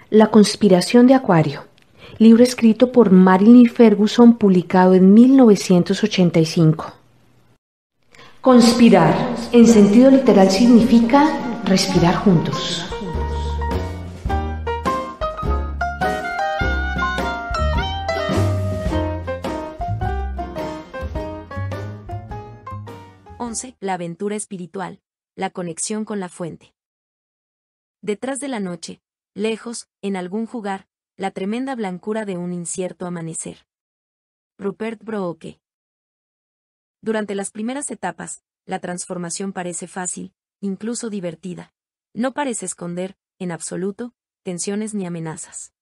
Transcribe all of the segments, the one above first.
La conspiración de Acuario, libro escrito por Marilyn Ferguson, publicado en 1985. Conspirar, en sentido literal, significa respirar juntos. La aventura espiritual, la conexión con la fuente. Detrás de la noche, lejos, en algún jugar, la tremenda blancura de un incierto amanecer. Rupert Brooke. Durante las primeras etapas, la transformación parece fácil, incluso divertida. No parece esconder, en absoluto, tensiones ni amenazas.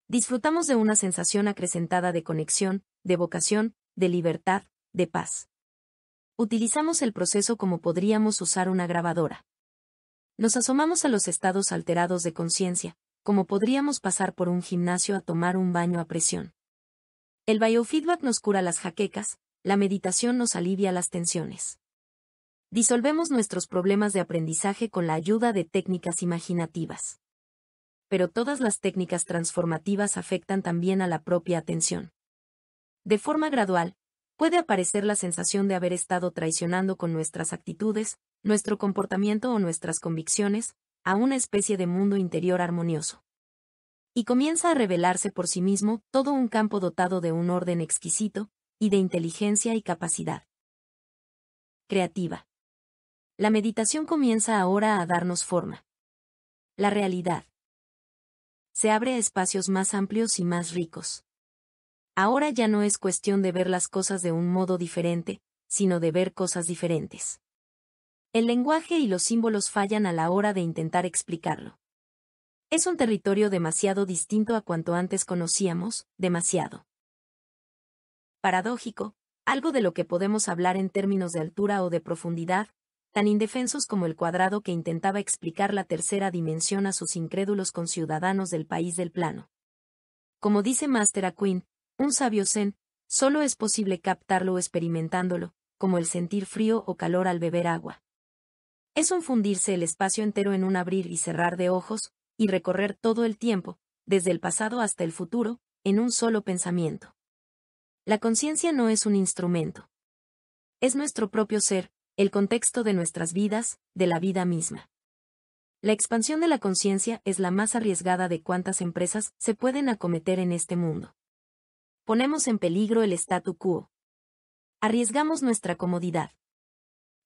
Disfrutamos de una sensación acrecentada de conexión, de vocación, de libertad, de paz. Utilizamos el proceso como podríamos usar una grabadora. Nos asomamos a los estados alterados de conciencia, como podríamos pasar por un gimnasio a tomar un baño a presión. El biofeedback nos cura las jaquecas, la meditación nos alivia las tensiones. Disolvemos nuestros problemas de aprendizaje con la ayuda de técnicas imaginativas. Pero todas las técnicas transformativas afectan también a la propia atención. De forma gradual, puede aparecer la sensación de haber estado traicionando con nuestras actitudes, nuestro comportamiento o nuestras convicciones, a una especie de mundo interior armonioso. Y comienza a revelarse por sí mismo todo un campo dotado de un orden exquisito, y de inteligencia y capacidad creativa. La meditación comienza ahora a darnos forma. La realidad se abre a espacios más amplios y más ricos. Ahora ya no es cuestión de ver las cosas de un modo diferente, sino de ver cosas diferentes. El lenguaje y los símbolos fallan a la hora de intentar explicarlo. Es un territorio demasiado distinto a cuanto antes conocíamos, demasiado paradójico, algo de lo que podemos hablar en términos de altura o de profundidad, tan indefensos como el cuadrado que intentaba explicar la tercera dimensión a sus incrédulos conciudadanos del país del plano. Como dice Master Acuin, un sabio zen, solo es posible captarlo experimentándolo, como el sentir frío o calor al beber agua. Es un fundirse el espacio entero en un abrir y cerrar de ojos, y recorrer todo el tiempo, desde el pasado hasta el futuro, en un solo pensamiento. La conciencia no es un instrumento. Es nuestro propio ser, el contexto de nuestras vidas, de la vida misma. La expansión de la conciencia es la más arriesgada de cuantas empresas se pueden acometer en este mundo. Ponemos en peligro el statu quo. Arriesgamos nuestra comodidad.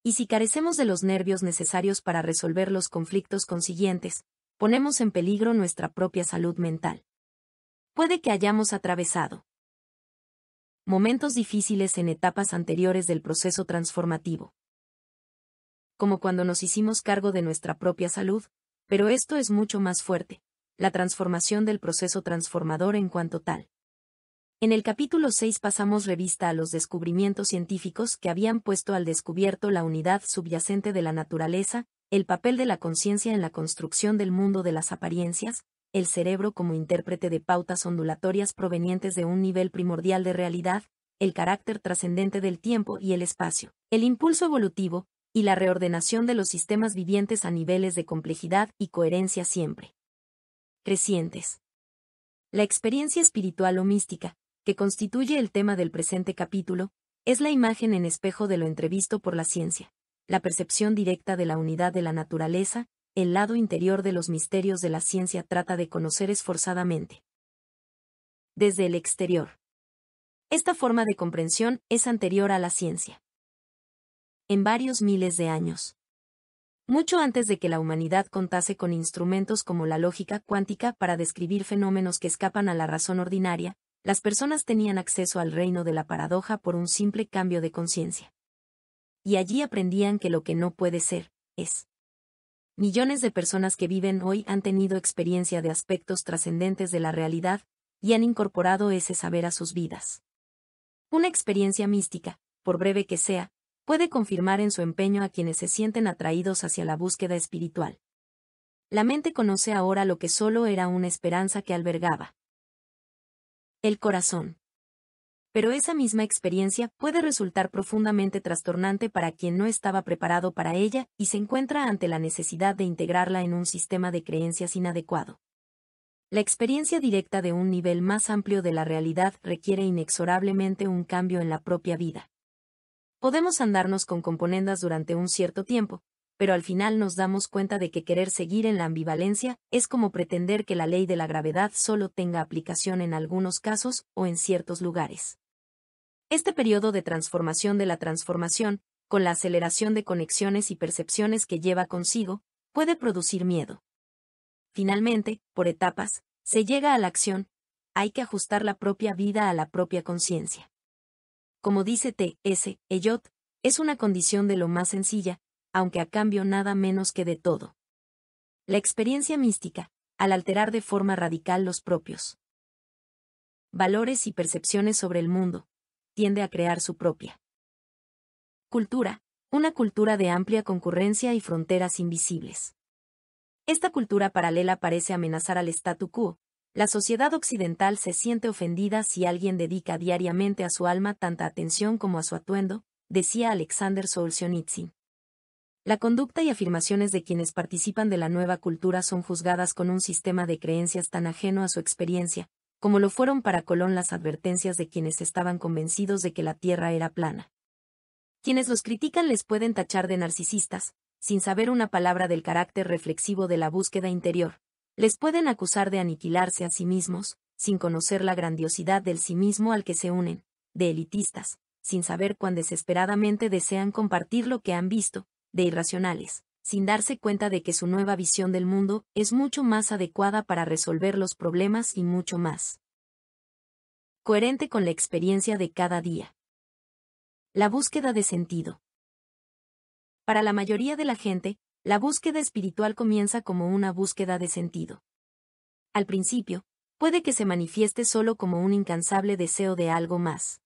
Y si carecemos de los nervios necesarios para resolver los conflictos consiguientes, ponemos en peligro nuestra propia salud mental. Puede que hayamos atravesado momentos difíciles en etapas anteriores del proceso transformativo. Como cuando nos hicimos cargo de nuestra propia salud, pero esto es mucho más fuerte, la transformación del proceso transformador en cuanto tal. En el capítulo 6 pasamos revista a los descubrimientos científicos que habían puesto al descubierto la unidad subyacente de la naturaleza, el papel de la conciencia en la construcción del mundo de las apariencias, el cerebro como intérprete de pautas ondulatorias provenientes de un nivel primordial de realidad, el carácter trascendente del tiempo y el espacio, el impulso evolutivo, y la reordenación de los sistemas vivientes a niveles de complejidad y coherencia siempre crecientes. La experiencia espiritual o mística, que constituye el tema del presente capítulo, es la imagen en espejo de lo entrevisto por la ciencia, la percepción directa de la unidad de la naturaleza, el lado interior de los misterios de la ciencia trata de conocer esforzadamente. Desde el exterior. Esta forma de comprensión es anterior a la ciencia. En varios miles de años. Mucho antes de que la humanidad contase con instrumentos como la lógica cuántica para describir fenómenos que escapan a la razón ordinaria, las personas tenían acceso al reino de la paradoja por un simple cambio de conciencia. Y allí aprendían que lo que no puede ser, es. Millones de personas que viven hoy han tenido experiencia de aspectos trascendentes de la realidad, y han incorporado ese saber a sus vidas. Una experiencia mística, por breve que sea, puede confirmar en su empeño a quienes se sienten atraídos hacia la búsqueda espiritual. La mente conoce ahora lo que solo era una esperanza que albergaba. El corazón. Pero esa misma experiencia puede resultar profundamente trastornante para quien no estaba preparado para ella y se encuentra ante la necesidad de integrarla en un sistema de creencias inadecuado. La experiencia directa de un nivel más amplio de la realidad requiere inexorablemente un cambio en la propia vida. Podemos andarnos con componendas durante un cierto tiempo, pero al final nos damos cuenta de que querer seguir en la ambivalencia es como pretender que la ley de la gravedad solo tenga aplicación en algunos casos o en ciertos lugares. Este periodo de transformación de la transformación, con la aceleración de conexiones y percepciones que lleva consigo, puede producir miedo. Finalmente, por etapas, se llega a la acción, hay que ajustar la propia vida a la propia conciencia. Como dice T.S. Eliot, es una condición de lo más sencilla, aunque a cambio nada menos que de todo. La experiencia mística, al alterar de forma radical los propios valores y percepciones sobre el mundo, tiende a crear su propia cultura, una cultura de amplia concurrencia y fronteras invisibles. Esta cultura paralela parece amenazar al statu quo. La sociedad occidental se siente ofendida si alguien dedica diariamente a su alma tanta atención como a su atuendo, decía Alexander Solzhenitsyn. La conducta y afirmaciones de quienes participan de la nueva cultura son juzgadas con un sistema de creencias tan ajeno a su experiencia, como lo fueron para Colón las advertencias de quienes estaban convencidos de que la Tierra era plana. Quienes los critican les pueden tachar de narcisistas, sin saber una palabra del carácter reflexivo de la búsqueda interior. Les pueden acusar de aniquilarse a sí mismos, sin conocer la grandiosidad del sí mismo al que se unen, de elitistas, sin saber cuán desesperadamente desean compartir lo que han visto, de irracionales, sin darse cuenta de que su nueva visión del mundo es mucho más adecuada para resolver los problemas y mucho más coherente con la experiencia de cada día. La búsqueda de sentido. Para la mayoría de la gente, la búsqueda espiritual comienza como una búsqueda de sentido. Al principio, puede que se manifieste solo como un incansable deseo de algo más.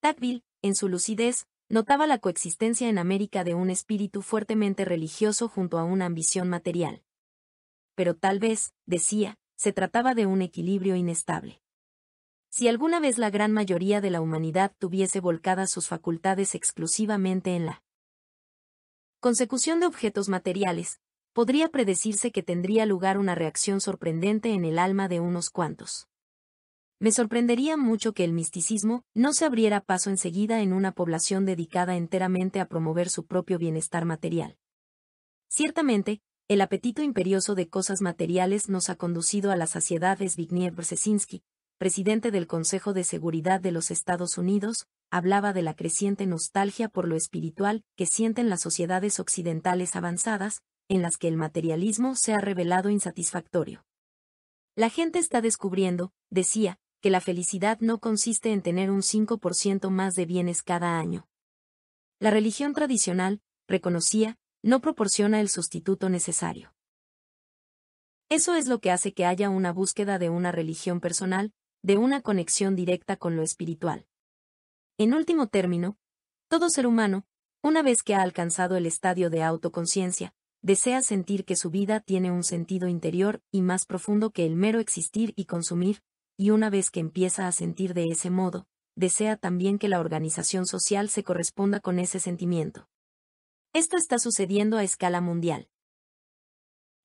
Tocqueville, en su lucidez, notaba la coexistencia en América de un espíritu fuertemente religioso junto a una ambición material. Pero tal vez, decía, se trataba de un equilibrio inestable. Si alguna vez la gran mayoría de la humanidad tuviese volcadas sus facultades exclusivamente en la consecución de objetos materiales, podría predecirse que tendría lugar una reacción sorprendente en el alma de unos cuantos. Me sorprendería mucho que el misticismo no se abriera paso enseguida en una población dedicada enteramente a promover su propio bienestar material. Ciertamente, el apetito imperioso de cosas materiales nos ha conducido a la saciedad. Zbigniew Brzezinski, presidente del Consejo de Seguridad de los Estados Unidos, hablaba de la creciente nostalgia por lo espiritual que sienten las sociedades occidentales avanzadas, en las que el materialismo se ha revelado insatisfactorio. La gente está descubriendo, decía, que la felicidad no consiste en tener un 5% más de bienes cada año. La religión tradicional, reconocía, no proporciona el sustituto necesario. Eso es lo que hace que haya una búsqueda de una religión personal, de una conexión directa con lo espiritual. En último término, todo ser humano, una vez que ha alcanzado el estadio de autoconciencia, desea sentir que su vida tiene un sentido interior y más profundo que el mero existir y consumir, y una vez que empieza a sentir de ese modo, desea también que la organización social se corresponda con ese sentimiento. Esto está sucediendo a escala mundial.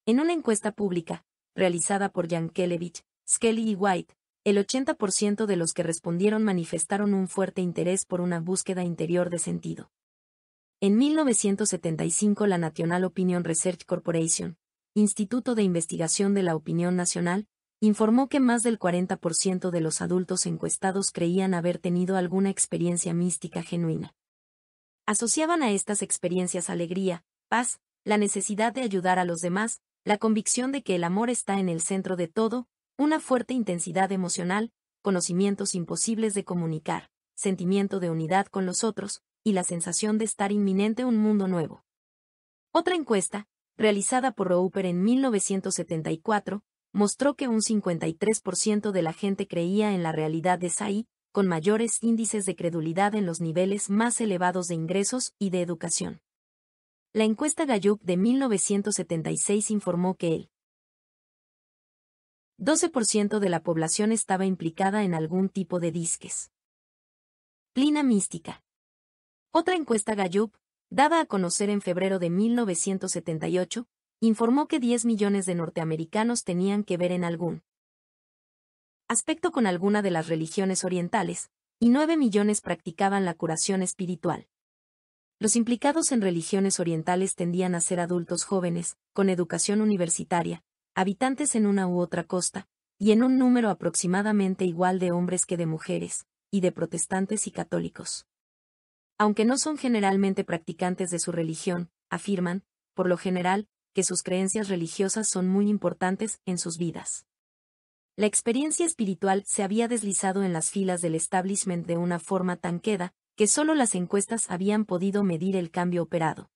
En una encuesta pública, realizada por Yankelevich, Skelly y White, el 80% de los que respondieron manifestaron un fuerte interés por una búsqueda interior de sentido. En 1975 la National Opinion Research Corporation, Instituto de Investigación de la Opinión Nacional, informó que más del 40% de los adultos encuestados creían haber tenido alguna experiencia mística genuina. Asociaban a estas experiencias alegría, paz, la necesidad de ayudar a los demás, la convicción de que el amor está en el centro de todo, una fuerte intensidad emocional, conocimientos imposibles de comunicar, sentimiento de unidad con los otros, y la sensación de estar inminente un mundo nuevo. Otra encuesta, realizada por Roper en 1974, mostró que un 53% de la gente creía en la realidad de Sai, con mayores índices de credulidad en los niveles más elevados de ingresos y de educación. La encuesta Gallup de 1976 informó que el 12% de la población estaba implicada en algún tipo de disques. Plina mística. Otra encuesta Gallup, dada a conocer en febrero de 1978, informó que 10 millones de norteamericanos tenían que ver en algún aspecto con alguna de las religiones orientales, y 9 millones practicaban la curación espiritual. Los implicados en religiones orientales tendían a ser adultos jóvenes, con educación universitaria, habitantes en una u otra costa, y en un número aproximadamente igual de hombres que de mujeres, y de protestantes y católicos. Aunque no son generalmente practicantes de su religión, afirman, por lo general, que sus creencias religiosas son muy importantes en sus vidas. La experiencia espiritual se había deslizado en las filas del establishment de una forma tan queda, que solo las encuestas habían podido medir el cambio operado.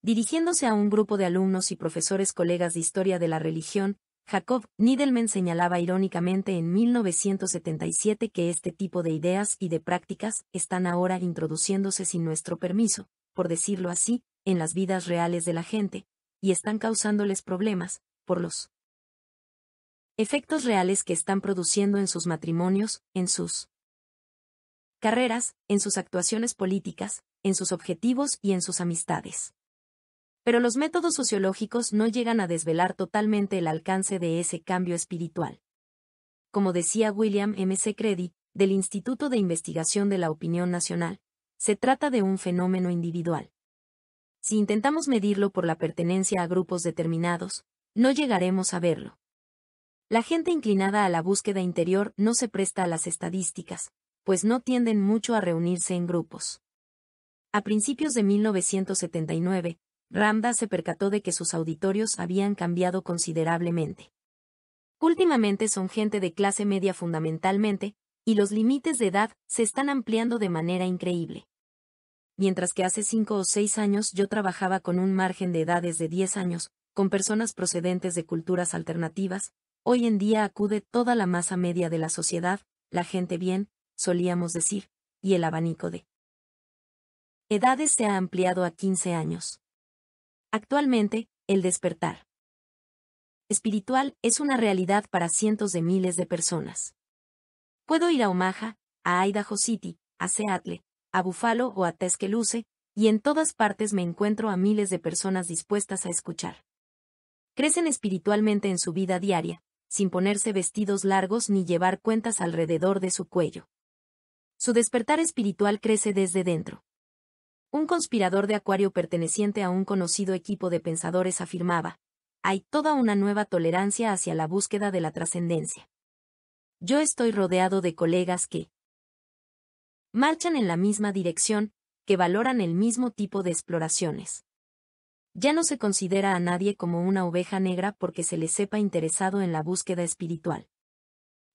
Dirigiéndose a un grupo de alumnos y profesores colegas de historia de la religión, Jacob Needleman señalaba irónicamente en 1977 que este tipo de ideas y de prácticas están ahora introduciéndose sin nuestro permiso, por decirlo así, en las vidas reales de la gente, y están causándoles problemas, por los efectos reales que están produciendo en sus matrimonios, en sus carreras, en sus actuaciones políticas, en sus objetivos y en sus amistades. Pero los métodos sociológicos no llegan a desvelar totalmente el alcance de ese cambio espiritual. Como decía William M. C. Credy, del Instituto de Investigación de la Opinión Nacional, se trata de un fenómeno individual. Si intentamos medirlo por la pertenencia a grupos determinados, no llegaremos a verlo. La gente inclinada a la búsqueda interior no se presta a las estadísticas, pues no tienden mucho a reunirse en grupos. A principios de 1979, Ramdas se percató de que sus auditorios habían cambiado considerablemente. Últimamente son gente de clase media fundamentalmente, y los límites de edad se están ampliando de manera increíble. Mientras que hace 5 o 6 años yo trabajaba con un margen de edades de 10 años, con personas procedentes de culturas alternativas, hoy en día acude toda la masa media de la sociedad, la gente bien, solíamos decir, y el abanico de edades se ha ampliado a 15 años. Actualmente, el despertar espiritual es una realidad para cientos de miles de personas. Puedo ir a Omaha, a Idaho City, a Seattle, a Buffalo o a Tuscaloosa, y en todas partes me encuentro a miles de personas dispuestas a escuchar. Crecen espiritualmente en su vida diaria, sin ponerse vestidos largos ni llevar cuentas alrededor de su cuello. Su despertar espiritual crece desde dentro. Un conspirador de Acuario perteneciente a un conocido equipo de pensadores afirmaba: hay toda una nueva tolerancia hacia la búsqueda de la trascendencia. Yo estoy rodeado de colegas que marchan en la misma dirección, que valoran el mismo tipo de exploraciones. Ya no se considera a nadie como una oveja negra porque se le sepa interesado en la búsqueda espiritual.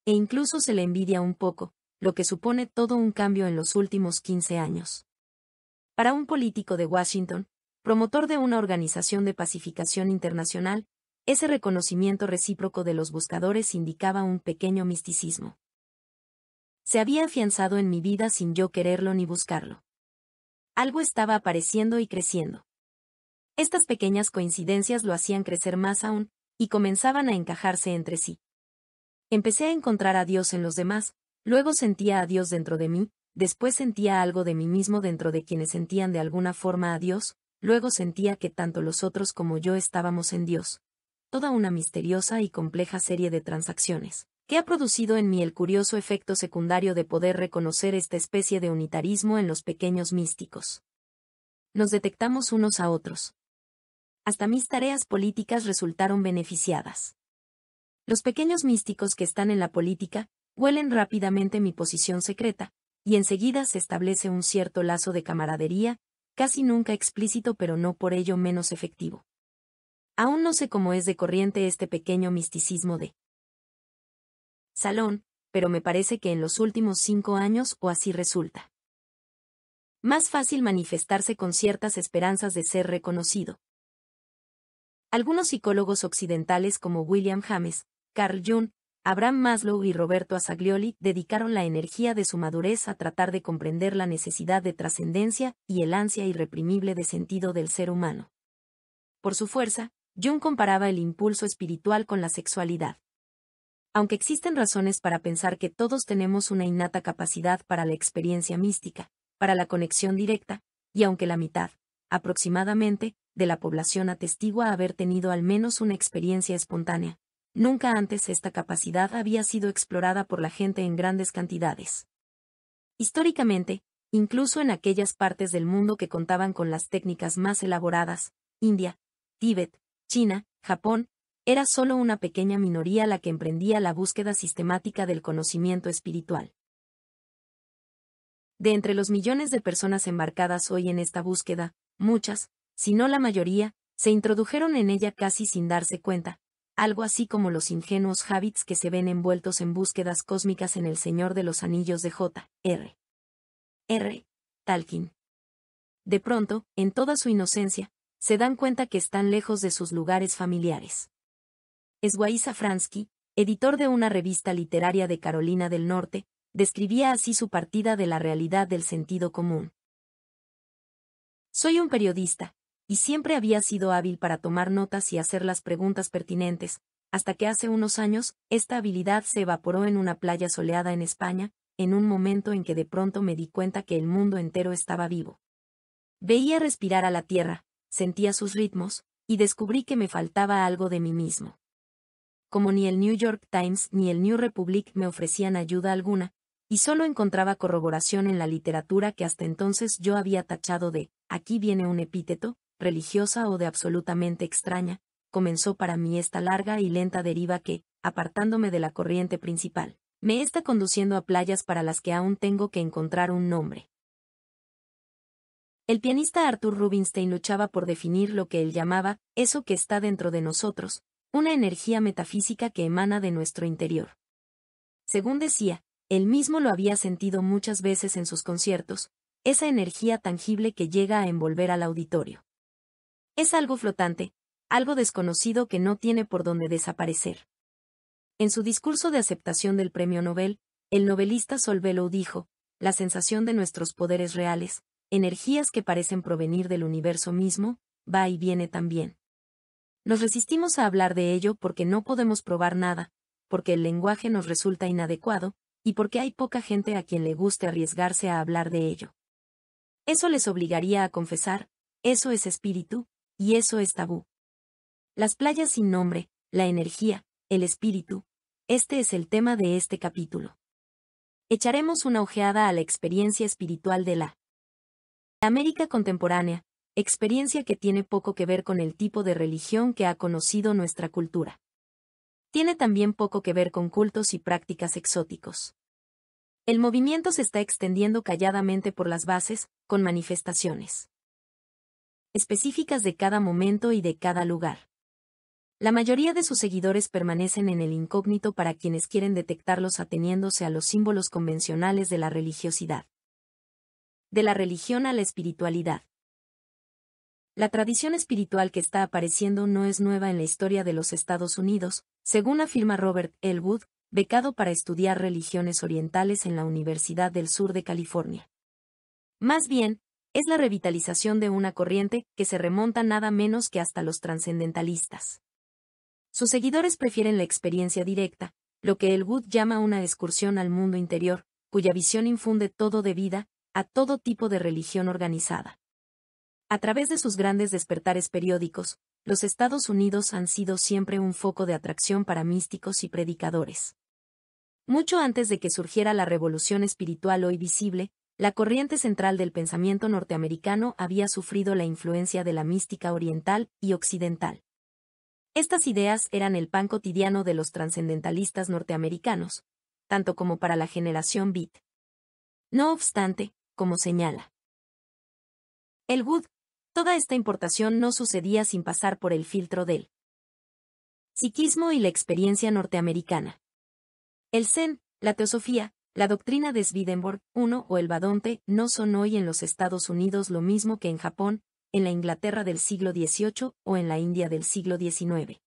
E incluso se le envidia un poco, lo que supone todo un cambio en los últimos 15 años. Para un político de Washington, promotor de una organización de pacificación internacional, ese reconocimiento recíproco de los buscadores indicaba un pequeño misticismo. Se había afianzado en mi vida sin yo quererlo ni buscarlo. Algo estaba apareciendo y creciendo. Estas pequeñas coincidencias lo hacían crecer más aún, y comenzaban a encajarse entre sí. Empecé a encontrar a Dios en los demás, luego sentía a Dios dentro de mí, después sentía algo de mí mismo dentro de quienes sentían de alguna forma a Dios, luego sentía que tanto los otros como yo estábamos en Dios. Toda una misteriosa y compleja serie de transacciones, que ha producido en mí el curioso efecto secundario de poder reconocer esta especie de unitarismo en los pequeños místicos. Nos detectamos unos a otros. Hasta mis tareas políticas resultaron beneficiadas. Los pequeños místicos que están en la política huelen rápidamente mi posición secreta, y enseguida se establece un cierto lazo de camaradería, casi nunca explícito pero no por ello menos efectivo. Aún no sé cómo es de corriente este pequeño misticismo de salón, pero me parece que en los últimos 5 años o así resulta más fácil manifestarse con ciertas esperanzas de ser reconocido. Algunos psicólogos occidentales como William James, Carl Jung, Abraham Maslow y Roberto Assaglioli dedicaron la energía de su madurez a tratar de comprender la necesidad de trascendencia y el ansia irreprimible de sentido del ser humano. Por su fuerza, Jung comparaba el impulso espiritual con la sexualidad. Aunque existen razones para pensar que todos tenemos una innata capacidad para la experiencia mística, para la conexión directa, y aunque la mitad, aproximadamente, de la población atestigua haber tenido al menos una experiencia espontánea, Nunca antes esta capacidad había sido explorada por la gente en grandes cantidades. Históricamente, incluso en aquellas partes del mundo que contaban con las técnicas más elaboradas, India, Tíbet, China, Japón, era solo una pequeña minoría la que emprendía la búsqueda sistemática del conocimiento espiritual. De entre los millones de personas embarcadas hoy en esta búsqueda, muchas, si no la mayoría, se introdujeron en ella casi sin darse cuenta, algo así como los ingenuos hobbits que se ven envueltos en búsquedas cósmicas en El Señor de los Anillos de J.R.R. Tolkien. De pronto, en toda su inocencia, se dan cuenta que están lejos de sus lugares familiares. Swaí Safransky, editor de una revista literaria de Carolina del Norte, describía así su partida de la realidad del sentido común. Soy un periodista, y siempre había sido hábil para tomar notas y hacer las preguntas pertinentes, hasta que hace unos años, esta habilidad se evaporó en una playa soleada en España, en un momento en que de pronto me di cuenta que el mundo entero estaba vivo. Veía respirar a la tierra, sentía sus ritmos, y descubrí que me faltaba algo de mí mismo. Como ni el New York Times ni el New Republic me ofrecían ayuda alguna, y solo encontraba corroboración en la literatura que hasta entonces yo había tachado de, aquí viene un epíteto, religiosa o de absolutamente extraña, comenzó para mí esta larga y lenta deriva que, apartándome de la corriente principal, me está conduciendo a playas para las que aún tengo que encontrar un nombre. El pianista Arthur Rubinstein luchaba por definir lo que él llamaba, eso que está dentro de nosotros, una energía metafísica que emana de nuestro interior. Según decía, él mismo lo había sentido muchas veces en sus conciertos, esa energía tangible que llega a envolver al auditorio. Es algo flotante, algo desconocido que no tiene por dónde desaparecer. En su discurso de aceptación del premio Nobel, el novelista Saul Bellow dijo, la sensación de nuestros poderes reales, energías que parecen provenir del universo mismo, va y viene también. Nos resistimos a hablar de ello porque no podemos probar nada, porque el lenguaje nos resulta inadecuado, y porque hay poca gente a quien le guste arriesgarse a hablar de ello. Eso les obligaría a confesar, eso es espíritu, y eso es tabú. Las playas sin nombre, la energía, el espíritu, este es el tema de este capítulo. Echaremos una ojeada a la experiencia espiritual de la América contemporánea, experiencia que tiene poco que ver con el tipo de religión que ha conocido nuestra cultura. Tiene también poco que ver con cultos y prácticas exóticos. El movimiento se está extendiendo calladamente por las bases, con manifestaciones específicas de cada momento y de cada lugar. La mayoría de sus seguidores permanecen en el incógnito para quienes quieren detectarlos ateniéndose a los símbolos convencionales de la religiosidad. De la religión a la espiritualidad. La tradición espiritual que está apareciendo no es nueva en la historia de los Estados Unidos, según afirma Robert Elwood, becado para estudiar religiones orientales en la Universidad del Sur de California. Más bien, es la revitalización de una corriente que se remonta nada menos que hasta los trascendentalistas. Sus seguidores prefieren la experiencia directa, lo que Elwood llama una excursión al mundo interior, cuya visión infunde todo de vida, a todo tipo de religión organizada. A través de sus grandes despertares periódicos, los Estados Unidos han sido siempre un foco de atracción para místicos y predicadores. Mucho antes de que surgiera la revolución espiritual hoy visible, la corriente central del pensamiento norteamericano había sufrido la influencia de la mística oriental y occidental. Estas ideas eran el pan cotidiano de los trascendentalistas norteamericanos, tanto como para la generación beat. No obstante, como señala Elwood, toda esta importación no sucedía sin pasar por el filtro del psiquismo y la experiencia norteamericana. El Zen, la teosofía, la doctrina de Swedenborg I o el Badonte no son hoy en los Estados Unidos lo mismo que en Japón, en la Inglaterra del siglo XVIII o en la India del siglo XIX.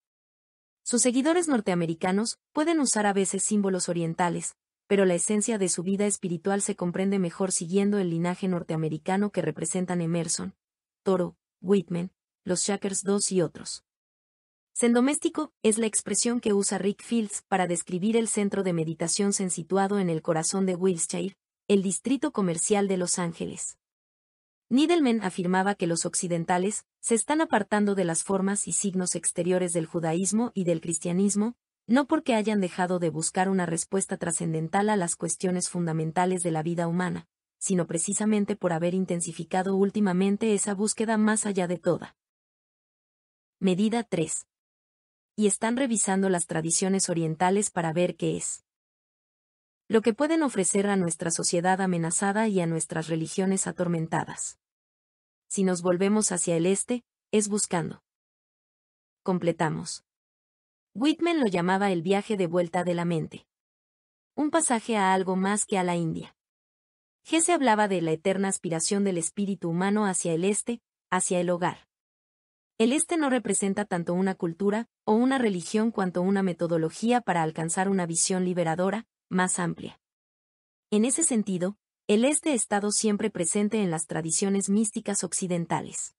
Sus seguidores norteamericanos pueden usar a veces símbolos orientales, pero la esencia de su vida espiritual se comprende mejor siguiendo el linaje norteamericano que representan Emerson, Thoreau, Whitman, los Quakers II y otros. Zen doméstico es la expresión que usa Rick Fields para describir el centro de meditación zen situado en el corazón de Wilshire, el distrito comercial de Los Ángeles. Needleman afirmaba que los occidentales se están apartando de las formas y signos exteriores del judaísmo y del cristianismo, no porque hayan dejado de buscar una respuesta trascendental a las cuestiones fundamentales de la vida humana, sino precisamente por haber intensificado últimamente esa búsqueda más allá de toda. Medida 3. Y están revisando las tradiciones orientales para ver qué es lo que pueden ofrecer a nuestra sociedad amenazada y a nuestras religiones atormentadas. Si nos volvemos hacia el este, es buscando. Completamos. Whitman lo llamaba el viaje de vuelta de la mente. Un pasaje a algo más que a la India. Hesse hablaba de la eterna aspiración del espíritu humano hacia el este, hacia el hogar. El este no representa tanto una cultura o una religión cuanto una metodología para alcanzar una visión liberadora, más amplia. En ese sentido, el este ha estado siempre presente en las tradiciones místicas occidentales.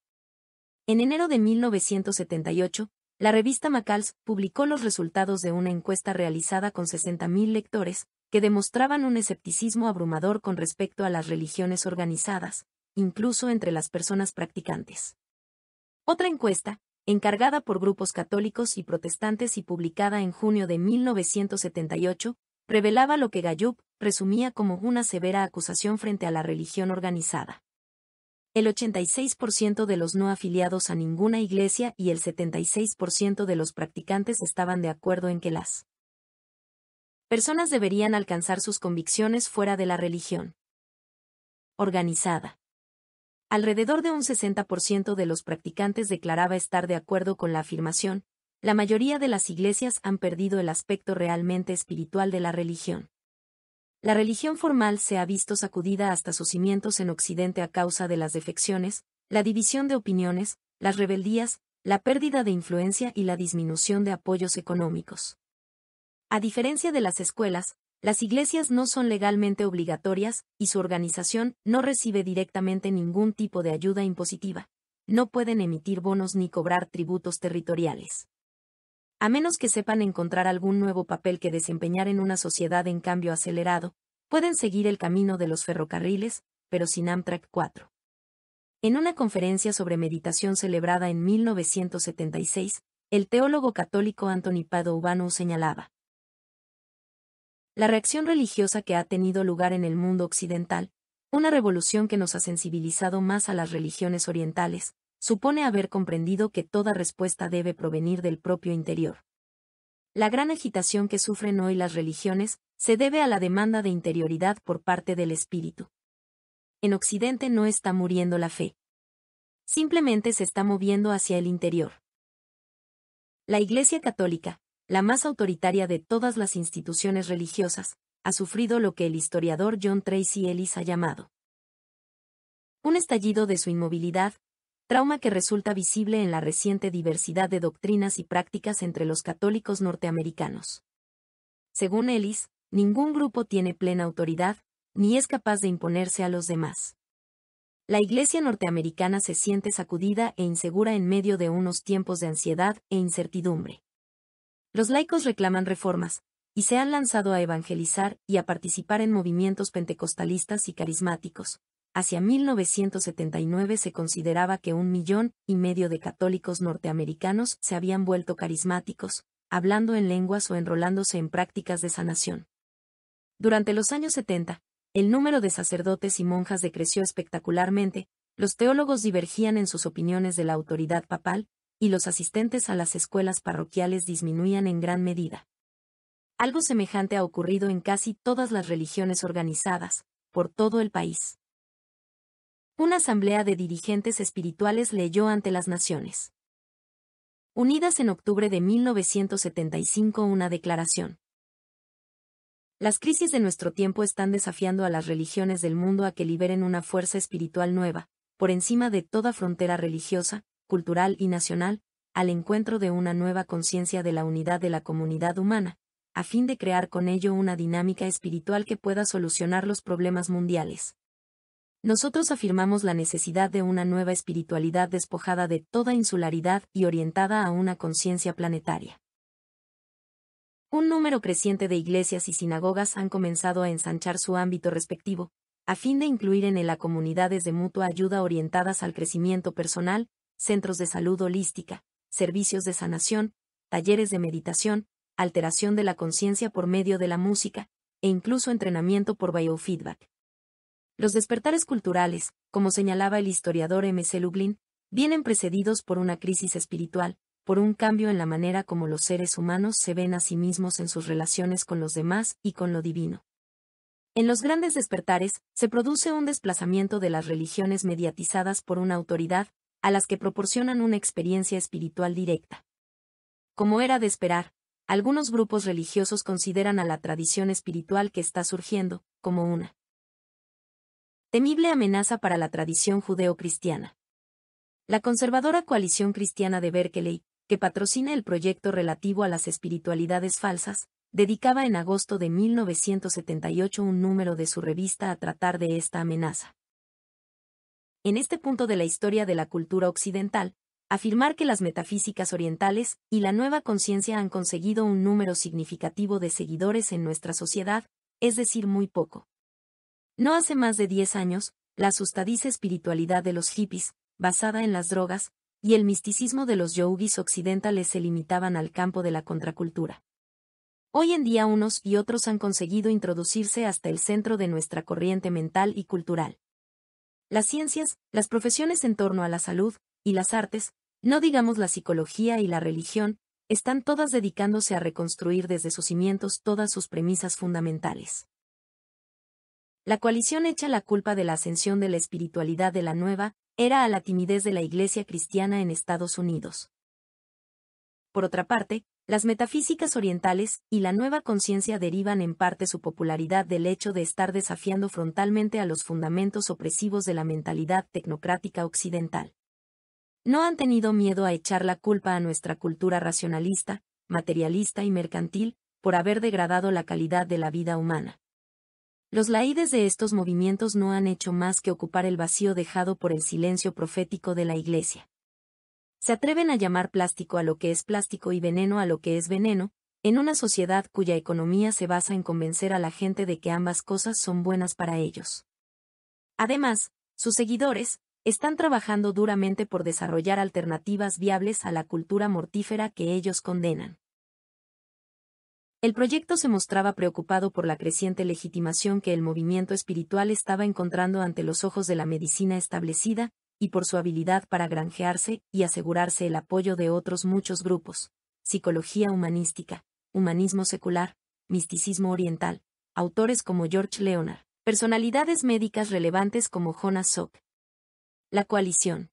En enero de 1978, la revista Macalls publicó los resultados de una encuesta realizada con 60.000 lectores, que demostraban un escepticismo abrumador con respecto a las religiones organizadas, incluso entre las personas practicantes. Otra encuesta, encargada por grupos católicos y protestantes y publicada en junio de 1978, revelaba lo que Gallup resumía como una severa acusación frente a la religión organizada. El 86% de los no afiliados a ninguna iglesia y el 76% de los practicantes estaban de acuerdo en que las personas deberían alcanzar sus convicciones fuera de la religión organizada. Alrededor de un 60% de los practicantes declaraba estar de acuerdo con la afirmación. La mayoría de las iglesias han perdido el aspecto realmente espiritual de la religión. La religión formal se ha visto sacudida hasta sus cimientos en Occidente a causa de las defecciones, la división de opiniones, las rebeldías, la pérdida de influencia y la disminución de apoyos económicos. A diferencia de las escuelas, las iglesias no son legalmente obligatorias y su organización no recibe directamente ningún tipo de ayuda impositiva. No pueden emitir bonos ni cobrar tributos territoriales. A menos que sepan encontrar algún nuevo papel que desempeñar en una sociedad en cambio acelerado, pueden seguir el camino de los ferrocarriles, pero sin Amtrak 4. En una conferencia sobre meditación celebrada en 1976, el teólogo católico Anthony Padovano señalaba: la reacción religiosa que ha tenido lugar en el mundo occidental, una revolución que nos ha sensibilizado más a las religiones orientales, supone haber comprendido que toda respuesta debe provenir del propio interior. La gran agitación que sufren hoy las religiones se debe a la demanda de interioridad por parte del espíritu. En Occidente no está muriendo la fe. Simplemente se está moviendo hacia el interior. La Iglesia Católica, la más autoritaria de todas las instituciones religiosas, ha sufrido lo que el historiador John Tracy Ellis ha llamado un estallido de su inmovilidad, trauma que resulta visible en la reciente diversidad de doctrinas y prácticas entre los católicos norteamericanos. Según Ellis, ningún grupo tiene plena autoridad, ni es capaz de imponerse a los demás. La Iglesia norteamericana se siente sacudida e insegura en medio de unos tiempos de ansiedad e incertidumbre. Los laicos reclaman reformas, y se han lanzado a evangelizar y a participar en movimientos pentecostalistas y carismáticos. Hacia 1979 se consideraba que 1,5 millones de católicos norteamericanos se habían vuelto carismáticos, hablando en lenguas o enrolándose en prácticas de sanación. Durante los años 70, el número de sacerdotes y monjas decreció espectacularmente, los teólogos divergían en sus opiniones de la autoridad papal, y los asistentes a las escuelas parroquiales disminuían en gran medida. Algo semejante ha ocurrido en casi todas las religiones organizadas, por todo el país. Una asamblea de dirigentes espirituales leyó ante las Naciones Unidas en octubre de 1975 una declaración. Las crisis de nuestro tiempo están desafiando a las religiones del mundo a que liberen una fuerza espiritual nueva, por encima de toda frontera religiosa, cultural y nacional, al encuentro de una nueva conciencia de la unidad de la comunidad humana, a fin de crear con ello una dinámica espiritual que pueda solucionar los problemas mundiales. Nosotros afirmamos la necesidad de una nueva espiritualidad despojada de toda insularidad y orientada a una conciencia planetaria. Un número creciente de iglesias y sinagogas han comenzado a ensanchar su ámbito respectivo, a fin de incluir en él a comunidades de mutua ayuda orientadas al crecimiento personal, centros de salud holística, servicios de sanación, talleres de meditación, alteración de la conciencia por medio de la música, e incluso entrenamiento por biofeedback. Los despertares culturales, como señalaba el historiador M. C. Lublin, vienen precedidos por una crisis espiritual, por un cambio en la manera como los seres humanos se ven a sí mismos en sus relaciones con los demás y con lo divino. En los grandes despertares, se produce un desplazamiento de las religiones mediatizadas por una autoridad, a las que proporcionan una experiencia espiritual directa. Como era de esperar, algunos grupos religiosos consideran a la tradición espiritual que está surgiendo, como una temible amenaza para la tradición judeo-cristiana. La conservadora Coalición Cristiana de Berkeley, que patrocina el proyecto relativo a las espiritualidades falsas, dedicaba en agosto de 1978 un número de su revista a tratar de esta amenaza. En este punto de la historia de la cultura occidental, afirmar que las metafísicas orientales y la nueva conciencia han conseguido un número significativo de seguidores en nuestra sociedad, es decir, muy poco. No hace más de 10 años, la asustadiza espiritualidad de los hippies, basada en las drogas, y el misticismo de los yogis occidentales se limitaban al campo de la contracultura. Hoy en día unos y otros han conseguido introducirse hasta el centro de nuestra corriente mental y cultural. Las ciencias, las profesiones en torno a la salud, y las artes, no digamos la psicología y la religión, están todas dedicándose a reconstruir desde sus cimientos todas sus premisas fundamentales. La coalición echa la culpa de la ascensión de la espiritualidad de la nueva era a la timidez de la Iglesia cristiana en Estados Unidos. Por otra parte, las metafísicas orientales y la nueva conciencia derivan en parte su popularidad del hecho de estar desafiando frontalmente a los fundamentos opresivos de la mentalidad tecnocrática occidental. No han tenido miedo a echar la culpa a nuestra cultura racionalista, materialista y mercantil, por haber degradado la calidad de la vida humana. Los laídes de estos movimientos no han hecho más que ocupar el vacío dejado por el silencio profético de la Iglesia. Se atreven a llamar plástico a lo que es plástico y veneno a lo que es veneno, en una sociedad cuya economía se basa en convencer a la gente de que ambas cosas son buenas para ellos. Además, sus seguidores están trabajando duramente por desarrollar alternativas viables a la cultura mortífera que ellos condenan. El proyecto se mostraba preocupado por la creciente legitimación que el movimiento espiritual estaba encontrando ante los ojos de la medicina establecida, y por su habilidad para granjearse y asegurarse el apoyo de otros muchos grupos: psicología humanística, humanismo secular, misticismo oriental, autores como George Leonard, personalidades médicas relevantes como Jonas Salk. La coalición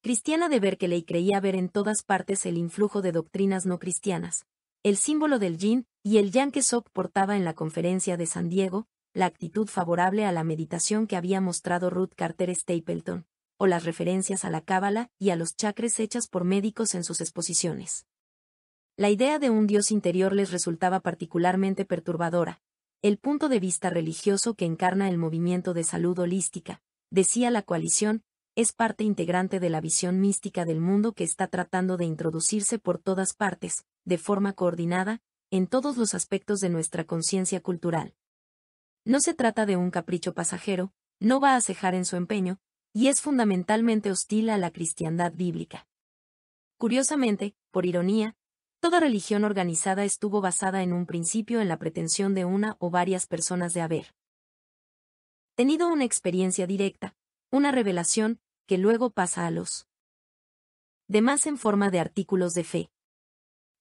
cristiana de Berkeley creía ver en todas partes el influjo de doctrinas no cristianas, el símbolo del yin y el yang que Salk portaba en la conferencia de San Diego, la actitud favorable a la meditación que había mostrado Ruth Carter Stapleton, o las referencias a la cábala y a los chakras hechas por médicos en sus exposiciones. La idea de un Dios interior les resultaba particularmente perturbadora. El punto de vista religioso que encarna el movimiento de salud holística, decía la coalición, es parte integrante de la visión mística del mundo que está tratando de introducirse por todas partes, de forma coordinada, en todos los aspectos de nuestra conciencia cultural. No se trata de un capricho pasajero, no va a cejar en su empeño, y es fundamentalmente hostil a la cristiandad bíblica. Curiosamente, por ironía, toda religión organizada estuvo basada en un principio en la pretensión de una o varias personas de haber tenido una experiencia directa, una revelación, que luego pasa a los demás en forma de artículos de fe.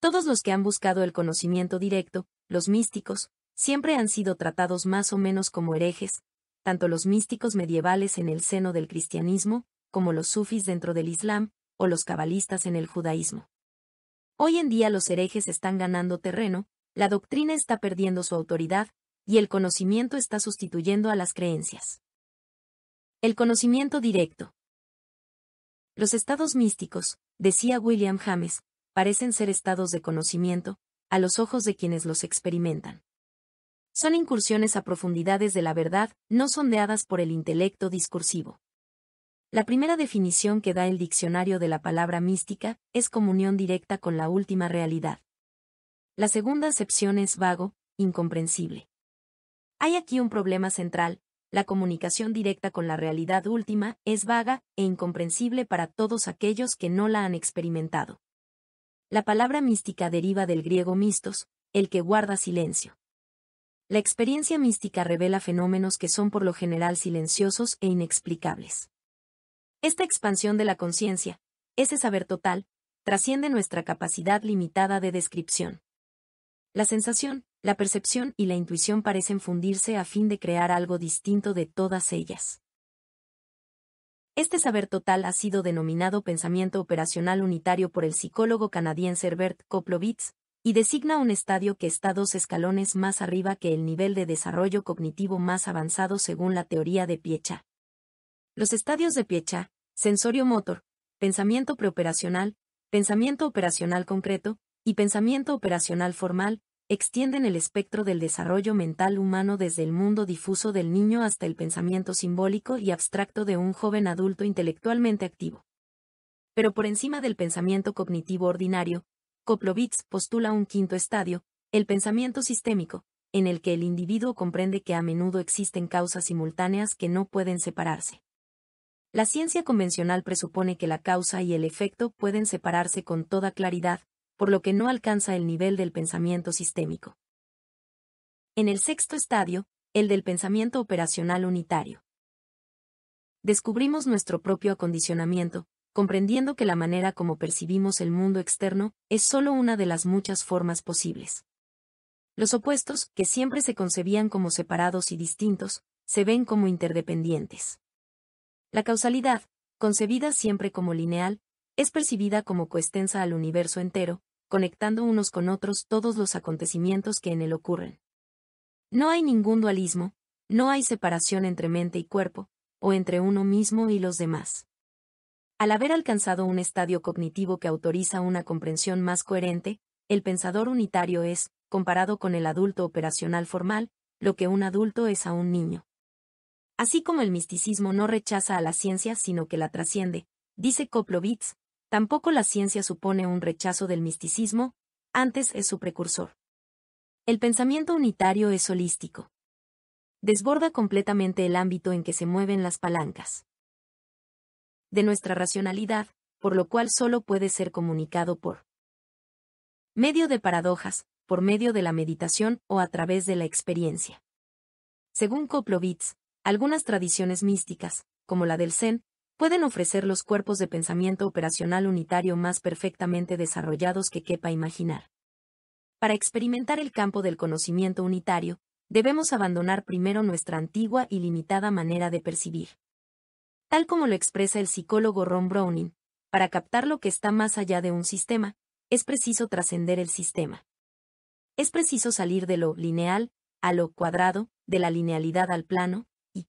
Todos los que han buscado el conocimiento directo, los místicos, siempre han sido tratados más o menos como herejes, tanto los místicos medievales en el seno del cristianismo, como los sufís dentro del Islam, o los cabalistas en el judaísmo. Hoy en día los herejes están ganando terreno, la doctrina está perdiendo su autoridad, y el conocimiento está sustituyendo a las creencias. El conocimiento directo. Los estados místicos, decía William James, parecen ser estados de conocimiento, a los ojos de quienes los experimentan. Son incursiones a profundidades de la verdad, no sondeadas por el intelecto discursivo. La primera definición que da el diccionario de la palabra mística es comunión directa con la última realidad. La segunda acepción es vago, incomprensible. Hay aquí un problema central: la comunicación directa con la realidad última es vaga e incomprensible para todos aquellos que no la han experimentado. La palabra mística deriva del griego mistos, el que guarda silencio. La experiencia mística revela fenómenos que son por lo general silenciosos e inexplicables. Esta expansión de la conciencia, ese saber total, trasciende nuestra capacidad limitada de descripción. La sensación, la percepción y la intuición parecen fundirse a fin de crear algo distinto de todas ellas. Este saber total ha sido denominado pensamiento operacional unitario por el psicólogo canadiense Herbert Koplowitz, y designa un estadio que está 2 escalones más arriba que el nivel de desarrollo cognitivo más avanzado según la teoría de Piaget. Los estadios de Piaget, sensorio-motor, pensamiento preoperacional, pensamiento operacional concreto, y pensamiento operacional formal, extienden el espectro del desarrollo mental humano desde el mundo difuso del niño hasta el pensamiento simbólico y abstracto de un joven adulto intelectualmente activo. Pero por encima del pensamiento cognitivo ordinario, Koplowitz postula un quinto estadio, el pensamiento sistémico, en el que el individuo comprende que a menudo existen causas simultáneas que no pueden separarse. La ciencia convencional presupone que la causa y el efecto pueden separarse con toda claridad, por lo que no alcanza el nivel del pensamiento sistémico. En el sexto estadio, el del pensamiento operacional unitario, descubrimos nuestro propio acondicionamiento, comprendiendo que la manera como percibimos el mundo externo es solo una de las muchas formas posibles. Los opuestos, que siempre se concebían como separados y distintos, se ven como interdependientes. La causalidad, concebida siempre como lineal, es percibida como coextensa al universo entero, conectando unos con otros todos los acontecimientos que en él ocurren. No hay ningún dualismo, no hay separación entre mente y cuerpo, o entre uno mismo y los demás. Al haber alcanzado un estadio cognitivo que autoriza una comprensión más coherente, el pensador unitario es, comparado con el adulto operacional formal, lo que un adulto es a un niño. Así como el misticismo no rechaza a la ciencia sino que la trasciende, dice Koplowitz, tampoco la ciencia supone un rechazo del misticismo, antes es su precursor. El pensamiento unitario es holístico. Desborda completamente el ámbito en que se mueven las palancas de nuestra racionalidad, por lo cual solo puede ser comunicado por medio de paradojas, por medio de la meditación o a través de la experiencia. Según Koplowitz, algunas tradiciones místicas, como la del Zen, pueden ofrecer los cuerpos de pensamiento operacional unitario más perfectamente desarrollados que quepa imaginar. Para experimentar el campo del conocimiento unitario, debemos abandonar primero nuestra antigua y limitada manera de percibir. Tal como lo expresa el psicólogo Ron Browning, para captar lo que está más allá de un sistema, es preciso trascender el sistema. Es preciso salir de lo lineal a lo cuadrado, de la linealidad al plano, y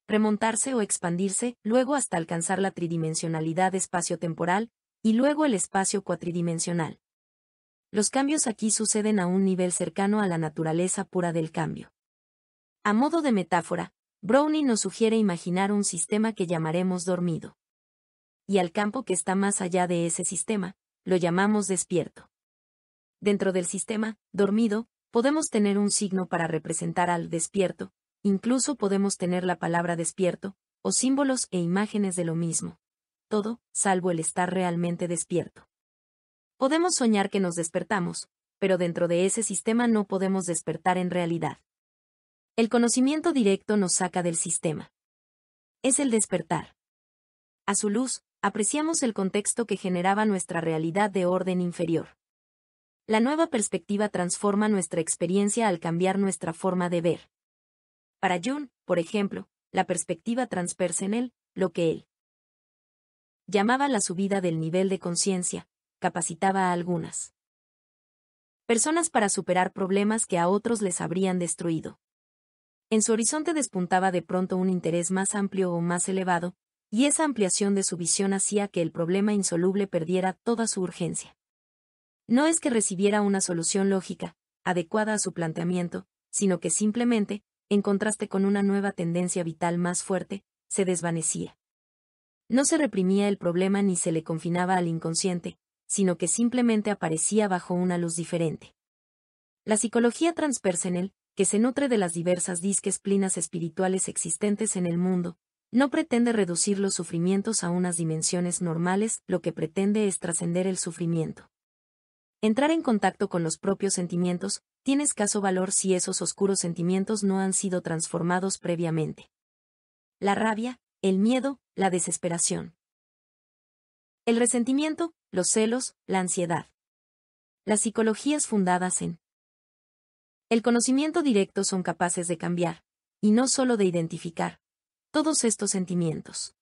remontarse o expandirse, luego hasta alcanzar la tridimensionalidad espacio-temporal, y luego el espacio cuatridimensional. Los cambios aquí suceden a un nivel cercano a la naturaleza pura del cambio. A modo de metáfora, Browning nos sugiere imaginar un sistema que llamaremos dormido. Y al campo que está más allá de ese sistema, lo llamamos despierto. Dentro del sistema, dormido, podemos tener un signo para representar al despierto, incluso podemos tener la palabra despierto, o símbolos e imágenes de lo mismo. Todo, salvo el estar realmente despierto. Podemos soñar que nos despertamos, pero dentro de ese sistema no podemos despertar en realidad. El conocimiento directo nos saca del sistema. Es el despertar. A su luz, apreciamos el contexto que generaba nuestra realidad de orden inferior. La nueva perspectiva transforma nuestra experiencia al cambiar nuestra forma de ver. Para Jung, por ejemplo, la perspectiva transpersonal, lo que él llamaba la subida del nivel de conciencia, capacitaba a algunas personas para superar problemas que a otros les habrían destruido. En su horizonte despuntaba de pronto un interés más amplio o más elevado, y esa ampliación de su visión hacía que el problema insoluble perdiera toda su urgencia. No es que recibiera una solución lógica, adecuada a su planteamiento, sino que simplemente, en contraste con una nueva tendencia vital más fuerte, se desvanecía. No se reprimía el problema ni se le confinaba al inconsciente, sino que simplemente aparecía bajo una luz diferente. La psicología transpersonal, que se nutre de las diversas disciplinas espirituales existentes en el mundo, No pretende reducir los sufrimientos a unas dimensiones normales, lo que pretende es trascender el sufrimiento. Entrar en contacto con los propios sentimientos tiene escaso valor si esos oscuros sentimientos no han sido transformados previamente. La rabia, el miedo, la desesperación. El resentimiento, los celos, la ansiedad. Las psicologías fundadas en el conocimiento directo son capaces de cambiar, y no solo de identificar, todos estos sentimientos.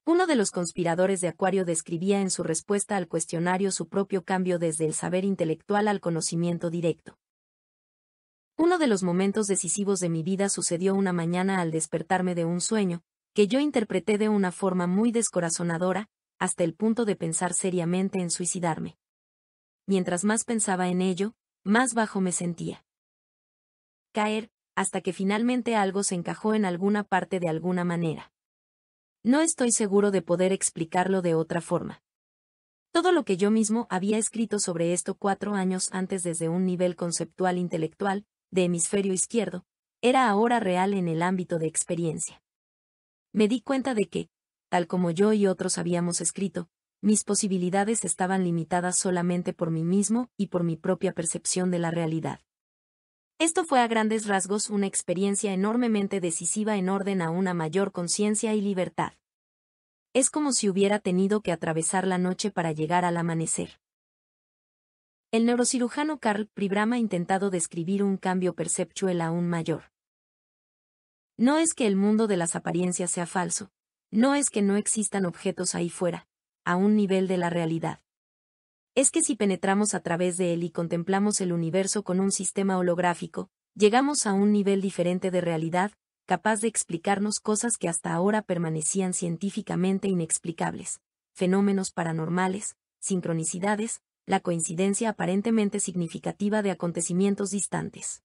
Uno de los conspiradores de Acuario describía en su respuesta al cuestionario su propio cambio desde el saber intelectual al conocimiento directo. Uno de los momentos decisivos de mi vida sucedió una mañana al despertarme de un sueño, que yo interpreté de una forma muy descorazonadora, hasta el punto de pensar seriamente en suicidarme. Mientras más pensaba en ello, más bajo me sentía. Caer, hasta que finalmente algo se encajó en alguna parte de alguna manera. No estoy seguro de poder explicarlo de otra forma. Todo lo que yo mismo había escrito sobre esto 4 años antes desde un nivel conceptual intelectual, de hemisferio izquierdo, era ahora real en el ámbito de experiencia. Me di cuenta de que, tal como yo y otros habíamos escrito, mis posibilidades estaban limitadas solamente por mí mismo y por mi propia percepción de la realidad. Esto fue a grandes rasgos una experiencia enormemente decisiva en orden a una mayor conciencia y libertad. Es como si hubiera tenido que atravesar la noche para llegar al amanecer. El neurocirujano Karl Pribram ha intentado describir un cambio perceptual aún mayor. No es que el mundo de las apariencias sea falso, no es que no existan objetos ahí fuera, a un nivel de la realidad. Es que si penetramos a través de él y contemplamos el universo con un sistema holográfico, llegamos a un nivel diferente de realidad, capaz de explicarnos cosas que hasta ahora permanecían científicamente inexplicables, fenómenos paranormales, sincronicidades, la coincidencia aparentemente significativa de acontecimientos distantes.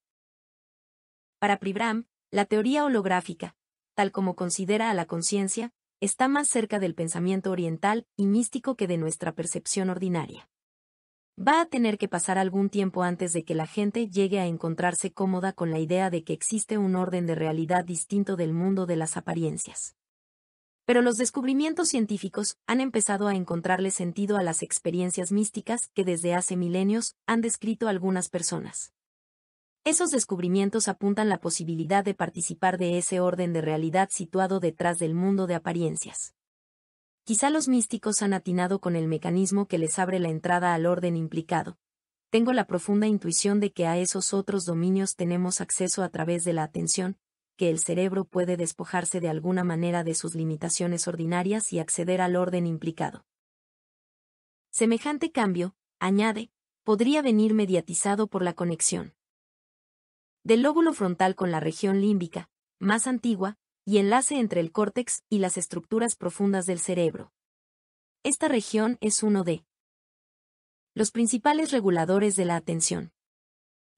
Para Pribram, la teoría holográfica, tal como considera a la conciencia, está más cerca del pensamiento oriental y místico que de nuestra percepción ordinaria. Va a tener que pasar algún tiempo antes de que la gente llegue a encontrarse cómoda con la idea de que existe un orden de realidad distinto del mundo de las apariencias. Pero los descubrimientos científicos han empezado a encontrarle sentido a las experiencias místicas que desde hace milenios han descrito algunas personas. Esos descubrimientos apuntan la posibilidad de participar de ese orden de realidad situado detrás del mundo de apariencias. Quizá los místicos han atinado con el mecanismo que les abre la entrada al orden implicado. Tengo la profunda intuición de que a esos otros dominios tenemos acceso a través de la atención, que el cerebro puede despojarse de alguna manera de sus limitaciones ordinarias y acceder al orden implicado. Semejante cambio, añade, podría venir mediatizado por la conexión del lóbulo frontal con la región límbica, más antigua, y enlace entre el córtex y las estructuras profundas del cerebro. Esta región es uno de los principales reguladores de la atención.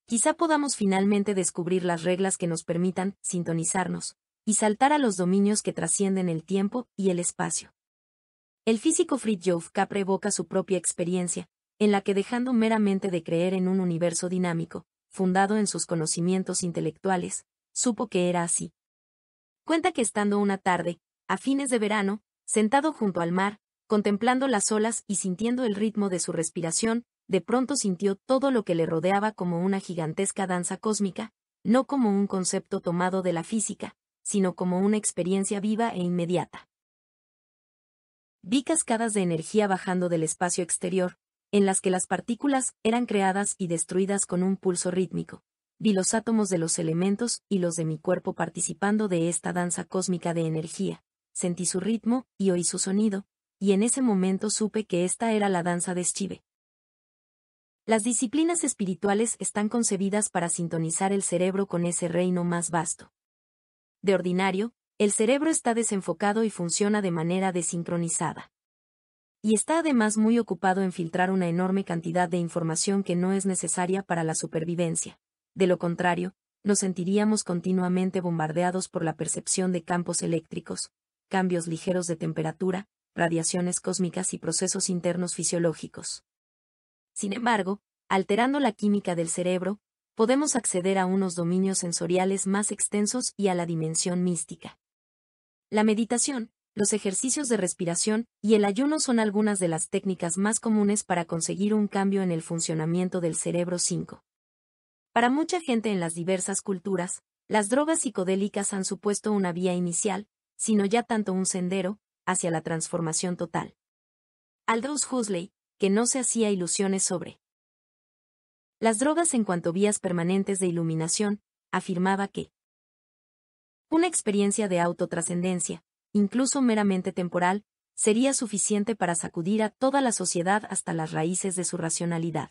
Quizá podamos finalmente descubrir las reglas que nos permitan sintonizarnos y saltar a los dominios que trascienden el tiempo y el espacio. El físico Fritjof Capra evoca su propia experiencia, en la que dejando meramente de creer en un universo dinámico, fundado en sus conocimientos intelectuales, supo que era así. Cuenta que estando una tarde, a fines de verano, sentado junto al mar, contemplando las olas y sintiendo el ritmo de su respiración, de pronto sintió todo lo que le rodeaba como una gigantesca danza cósmica, no como un concepto tomado de la física, sino como una experiencia viva e inmediata. Vi cascadas de energía bajando del espacio exterior, en las que las partículas eran creadas y destruidas con un pulso rítmico. Vi los átomos de los elementos y los de mi cuerpo participando de esta danza cósmica de energía. Sentí su ritmo y oí su sonido, y en ese momento supe que esta era la danza de Shive. Las disciplinas espirituales están concebidas para sintonizar el cerebro con ese reino más vasto. De ordinario, el cerebro está desenfocado y funciona de manera desincronizada. Y está además muy ocupado en filtrar una enorme cantidad de información que no es necesaria para la supervivencia. De lo contrario, nos sentiríamos continuamente bombardeados por la percepción de campos eléctricos, cambios ligeros de temperatura, radiaciones cósmicas y procesos internos fisiológicos. Sin embargo, alterando la química del cerebro, podemos acceder a unos dominios sensoriales más extensos y a la dimensión mística. La meditación, los ejercicios de respiración y el ayuno son algunas de las técnicas más comunes para conseguir un cambio en el funcionamiento del cerebro 5. Para mucha gente en las diversas culturas, las drogas psicodélicas han supuesto una vía inicial, sino ya tanto un sendero, hacia la transformación total. Aldous Huxley, que no se hacía ilusiones sobre las drogas en cuanto vías permanentes de iluminación, afirmaba que una experiencia de autotrascendencia, incluso meramente temporal, sería suficiente para sacudir a toda la sociedad hasta las raíces de su racionalidad.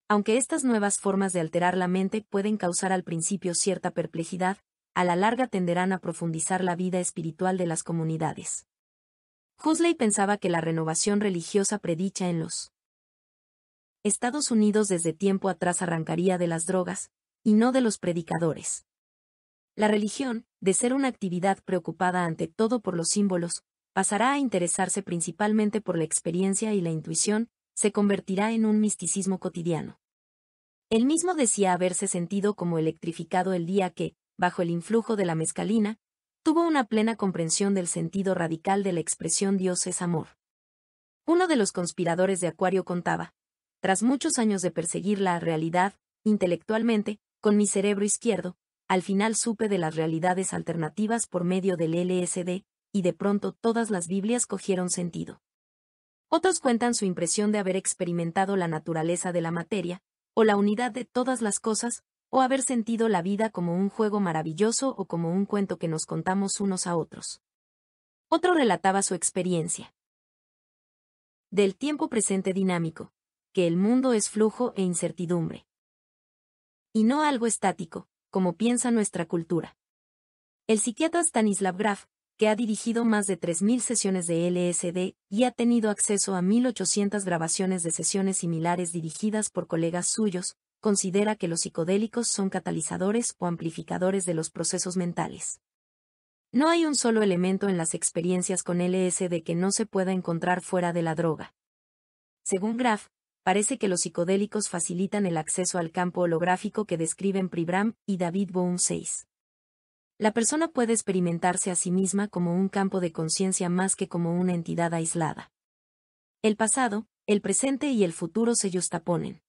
Aunque estas nuevas formas de alterar la mente pueden causar al principio cierta perplejidad, a la larga tenderán a profundizar la vida espiritual de las comunidades. Huxley pensaba que la renovación religiosa predicha en los Estados Unidos desde tiempo atrás arrancaría de las drogas, y no de los predicadores. La religión, de ser una actividad preocupada ante todo por los símbolos, pasará a interesarse principalmente por la experiencia y la intuición, se convertirá en un misticismo cotidiano. Él mismo decía haberse sentido como electrificado el día que, bajo el influjo de la mescalina, tuvo una plena comprensión del sentido radical de la expresión Dios es amor. Uno de los conspiradores de Acuario contaba: tras muchos años de perseguir la realidad, intelectualmente, con mi cerebro izquierdo, al final supe de las realidades alternativas por medio del LSD, y de pronto todas las Biblias cogieron sentido. Otros cuentan su impresión de haber experimentado la naturaleza de la materia, o la unidad de todas las cosas, o haber sentido la vida como un juego maravilloso o como un cuento que nos contamos unos a otros. Otro relataba su experiencia del tiempo presente dinámico, que el mundo es flujo e incertidumbre, y no algo estático, como piensa nuestra cultura. El psiquiatra Stanislav Graf, que ha dirigido más de 3.000 sesiones de LSD y ha tenido acceso a 1.800 grabaciones de sesiones similares dirigidas por colegas suyos, considera que los psicodélicos son catalizadores o amplificadores de los procesos mentales. No hay un solo elemento en las experiencias con LSD que no se pueda encontrar fuera de la droga. Según Graf, parece que los psicodélicos facilitan el acceso al campo holográfico que describen Pribram y David Bohm 6. La persona puede experimentarse a sí misma como un campo de conciencia más que como una entidad aislada. El pasado, el presente y el futuro se yuxtaponen.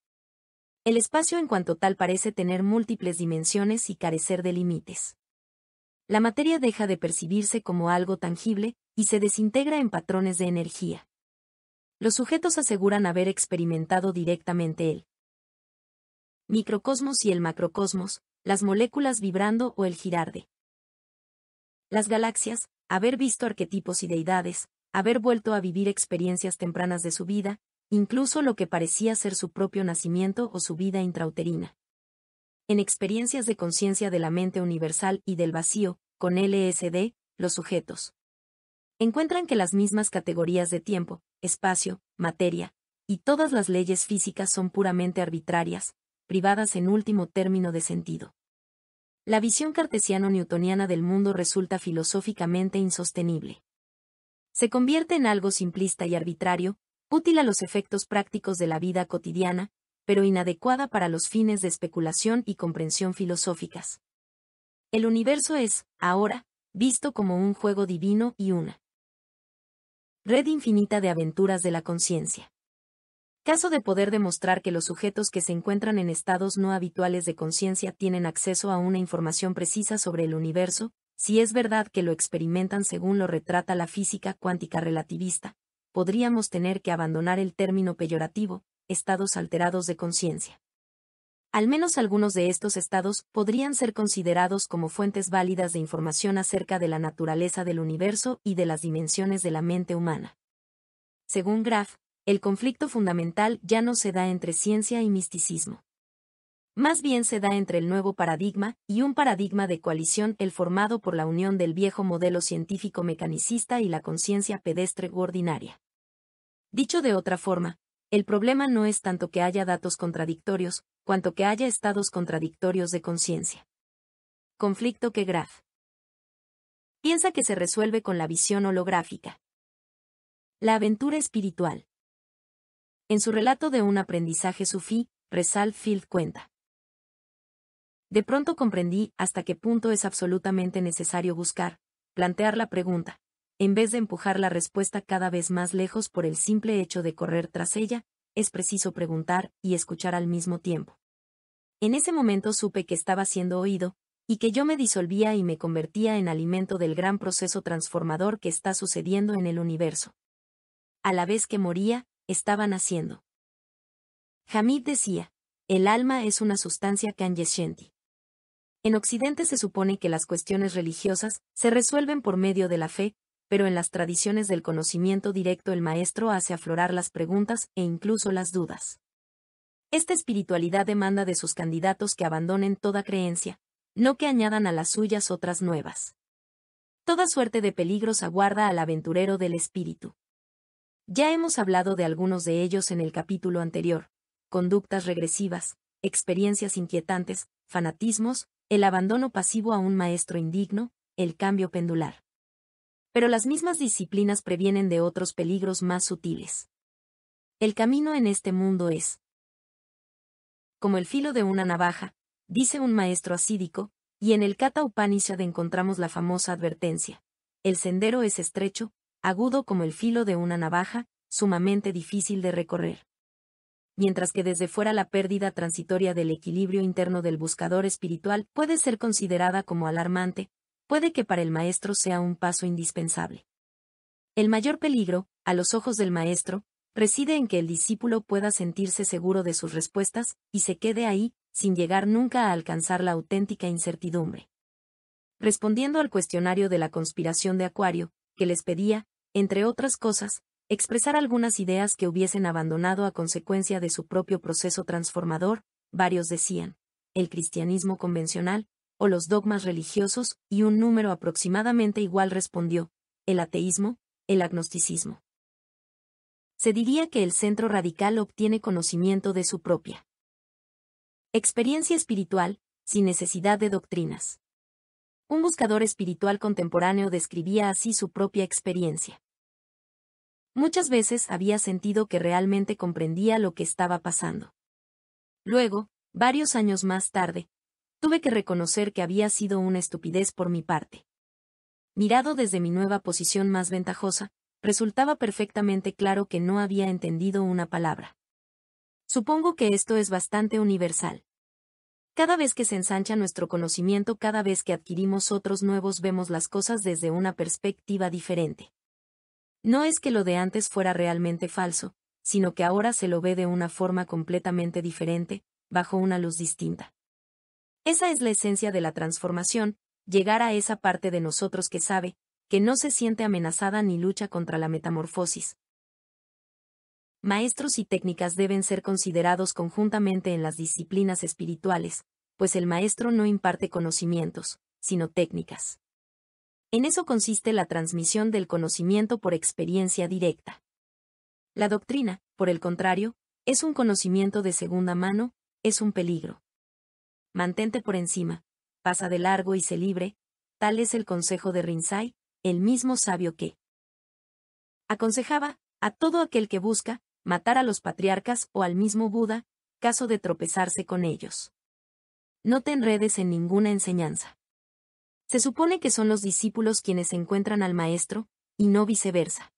El espacio en cuanto tal parece tener múltiples dimensiones y carecer de límites. La materia deja de percibirse como algo tangible y se desintegra en patrones de energía. Los sujetos aseguran haber experimentado directamente el microcosmos y el macrocosmos, las moléculas vibrando o el girar de las galaxias, haber visto arquetipos y deidades, haber vuelto a vivir experiencias tempranas de su vida, incluso lo que parecía ser su propio nacimiento o su vida intrauterina. En experiencias de conciencia de la mente universal y del vacío, con LSD, los sujetos encuentran que las mismas categorías de tiempo, espacio, materia, y todas las leyes físicas son puramente arbitrarias, privadas en último término de sentido. La visión cartesiano-newtoniana del mundo resulta filosóficamente insostenible. Se convierte en algo simplista y arbitrario, útil a los efectos prácticos de la vida cotidiana, pero inadecuada para los fines de especulación y comprensión filosóficas. El universo es, ahora, visto como un juego divino y una red infinita de aventuras de la conciencia. Caso de poder demostrar que los sujetos que se encuentran en estados no habituales de conciencia tienen acceso a una información precisa sobre el universo, si es verdad que lo experimentan según lo retrata la física cuántica relativista, podríamos tener que abandonar el término peyorativo, estados alterados de conciencia. Al menos algunos de estos estados podrían ser considerados como fuentes válidas de información acerca de la naturaleza del universo y de las dimensiones de la mente humana. Según Graf, el conflicto fundamental ya no se da entre ciencia y misticismo. Más bien se da entre el nuevo paradigma y un paradigma de coalición, el formado por la unión del viejo modelo científico mecanicista y la conciencia pedestre u ordinaria. Dicho de otra forma, el problema no es tanto que haya datos contradictorios, cuanto que haya estados contradictorios de conciencia. Conflicto que Graf piensa que se resuelve con la visión holográfica. La aventura espiritual. En su relato de un aprendizaje sufí, Rezal Field cuenta: de pronto comprendí hasta qué punto es absolutamente necesario buscar, plantear la pregunta, en vez de empujar la respuesta cada vez más lejos por el simple hecho de correr tras ella, es preciso preguntar y escuchar al mismo tiempo. En ese momento supe que estaba siendo oído, y que yo me disolvía y me convertía en alimento del gran proceso transformador que está sucediendo en el universo. A la vez que moría, estaba naciendo. Hamid decía, el alma es una sustancia candescente. En Occidente se supone que las cuestiones religiosas se resuelven por medio de la fe, pero en las tradiciones del conocimiento directo el maestro hace aflorar las preguntas e incluso las dudas. Esta espiritualidad demanda de sus candidatos que abandonen toda creencia, no que añadan a las suyas otras nuevas. Toda suerte de peligros aguarda al aventurero del espíritu. Ya hemos hablado de algunos de ellos en el capítulo anterior: conductas regresivas, experiencias inquietantes, fanatismos, el abandono pasivo a un maestro indigno, el cambio pendular. Pero las mismas disciplinas previenen de otros peligros más sutiles. El camino en este mundo es como el filo de una navaja, dice un maestro asídico, y en el Katha Upanishad encontramos la famosa advertencia: el sendero es estrecho, agudo como el filo de una navaja, sumamente difícil de recorrer. Mientras que desde fuera la pérdida transitoria del equilibrio interno del buscador espiritual puede ser considerada como alarmante, puede que para el maestro sea un paso indispensable. El mayor peligro, a los ojos del maestro, reside en que el discípulo pueda sentirse seguro de sus respuestas, y se quede ahí, sin llegar nunca a alcanzar la auténtica incertidumbre. Respondiendo al cuestionario de la conspiración de Acuario, que les pedía, entre otras cosas, expresar algunas ideas que hubiesen abandonado a consecuencia de su propio proceso transformador, varios decían, el cristianismo convencional, o los dogmas religiosos, y un número aproximadamente igual respondió, el ateísmo, el agnosticismo. Se diría que el centro radical obtiene conocimiento de su propia experiencia espiritual, sin necesidad de doctrinas. Un buscador espiritual contemporáneo describía así su propia experiencia. Muchas veces había sentido que realmente comprendía lo que estaba pasando. Luego, varios años más tarde, tuve que reconocer que había sido una estupidez por mi parte. Mirado desde mi nueva posición más ventajosa, resultaba perfectamente claro que no había entendido una palabra. Supongo que esto es bastante universal. Cada vez que se ensancha nuestro conocimiento, cada vez que adquirimos otros nuevos, vemos las cosas desde una perspectiva diferente. No es que lo de antes fuera realmente falso, sino que ahora se lo ve de una forma completamente diferente, bajo una luz distinta. Esa es la esencia de la transformación, llegar a esa parte de nosotros que sabe, que no se siente amenazada ni lucha contra la metamorfosis. Maestros y técnicas deben ser considerados conjuntamente en las disciplinas espirituales, pues el maestro no imparte conocimientos, sino técnicas. En eso consiste la transmisión del conocimiento por experiencia directa. La doctrina, por el contrario, es un conocimiento de segunda mano, es un peligro. Mantente por encima, pasa de largo y sé libre, tal es el consejo de Rinzai, el mismo sabio que aconsejaba a todo aquel que busca matar a los patriarcas o al mismo Buda, caso de tropezarse con ellos. No te enredes en ninguna enseñanza. Se supone que son los discípulos quienes encuentran al maestro, y no viceversa.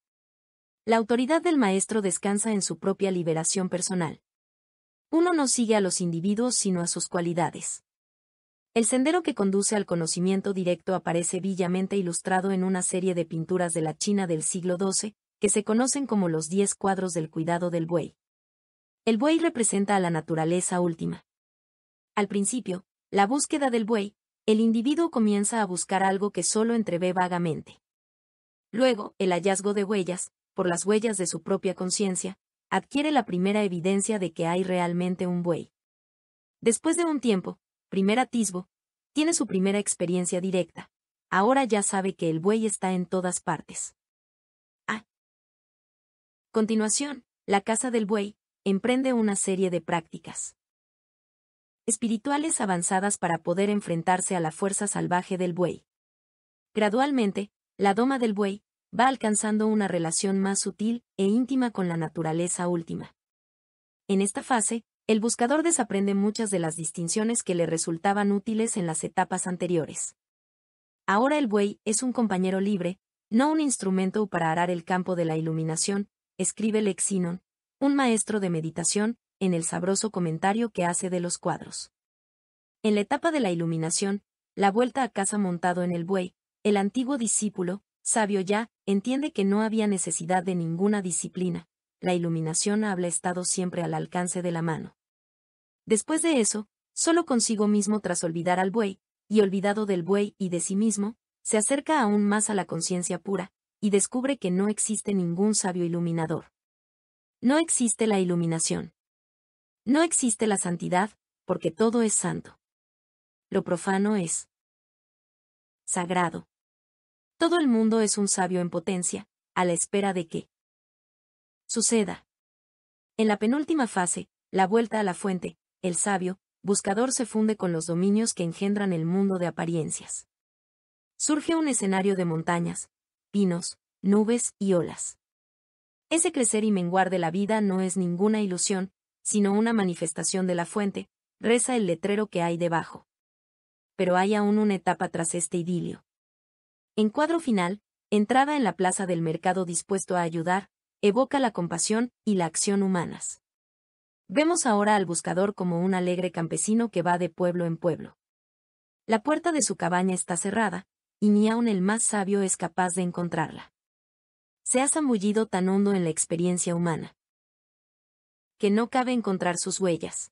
La autoridad del maestro descansa en su propia liberación personal. Uno no sigue a los individuos sino a sus cualidades. El sendero que conduce al conocimiento directo aparece bellamente ilustrado en una serie de pinturas de la China del siglo XII, que se conocen como los 10 cuadros del cuidado del buey. El buey representa a la naturaleza última. Al principio, la búsqueda del buey, el individuo comienza a buscar algo que solo entrevé vagamente. Luego, el hallazgo de huellas, por las huellas de su propia conciencia, adquiere la primera evidencia de que hay realmente un buey. Después de un tiempo, primer atisbo, tiene su primera experiencia directa. Ahora ya sabe que el buey está en todas partes. A continuación, la casa del buey emprende una serie de prácticas espirituales avanzadas para poder enfrentarse a la fuerza salvaje del buey. Gradualmente, la doma del buey va alcanzando una relación más sutil e íntima con la naturaleza última. En esta fase, el buscador desaprende muchas de las distinciones que le resultaban útiles en las etapas anteriores. Ahora el buey es un compañero libre, no un instrumento para arar el campo de la iluminación, escribe Lexinon, un maestro de meditación, en el sabroso comentario que hace de los cuadros. En la etapa de la iluminación, la vuelta a casa montado en el buey, el antiguo discípulo, sabio ya, entiende que no había necesidad de ninguna disciplina, la iluminación había estado siempre al alcance de la mano. Después de eso, solo consigo mismo tras olvidar al buey, y olvidado del buey y de sí mismo, se acerca aún más a la conciencia pura, y descubre que no existe ningún sabio iluminador. No existe la iluminación. No existe la santidad, porque todo es santo. Lo profano es sagrado. Todo el mundo es un sabio en potencia, a la espera de que suceda. En la penúltima fase, la vuelta a la fuente, el sabio, buscador se funde con los dominios que engendran el mundo de apariencias. Surge un escenario de montañas, pinos, nubes y olas. Ese crecer y menguar de la vida no es ninguna ilusión, sino una manifestación de la fuente, reza el letrero que hay debajo. Pero hay aún una etapa tras este idilio. En cuadro final, entrada en la plaza del mercado dispuesto a ayudar, evoca la compasión y la acción humanas. Vemos ahora al buscador como un alegre campesino que va de pueblo en pueblo. La puerta de su cabaña está cerrada, y ni aun el más sabio es capaz de encontrarla. Se ha zambullido tan hondo en la experiencia humana que no cabe encontrar sus huellas.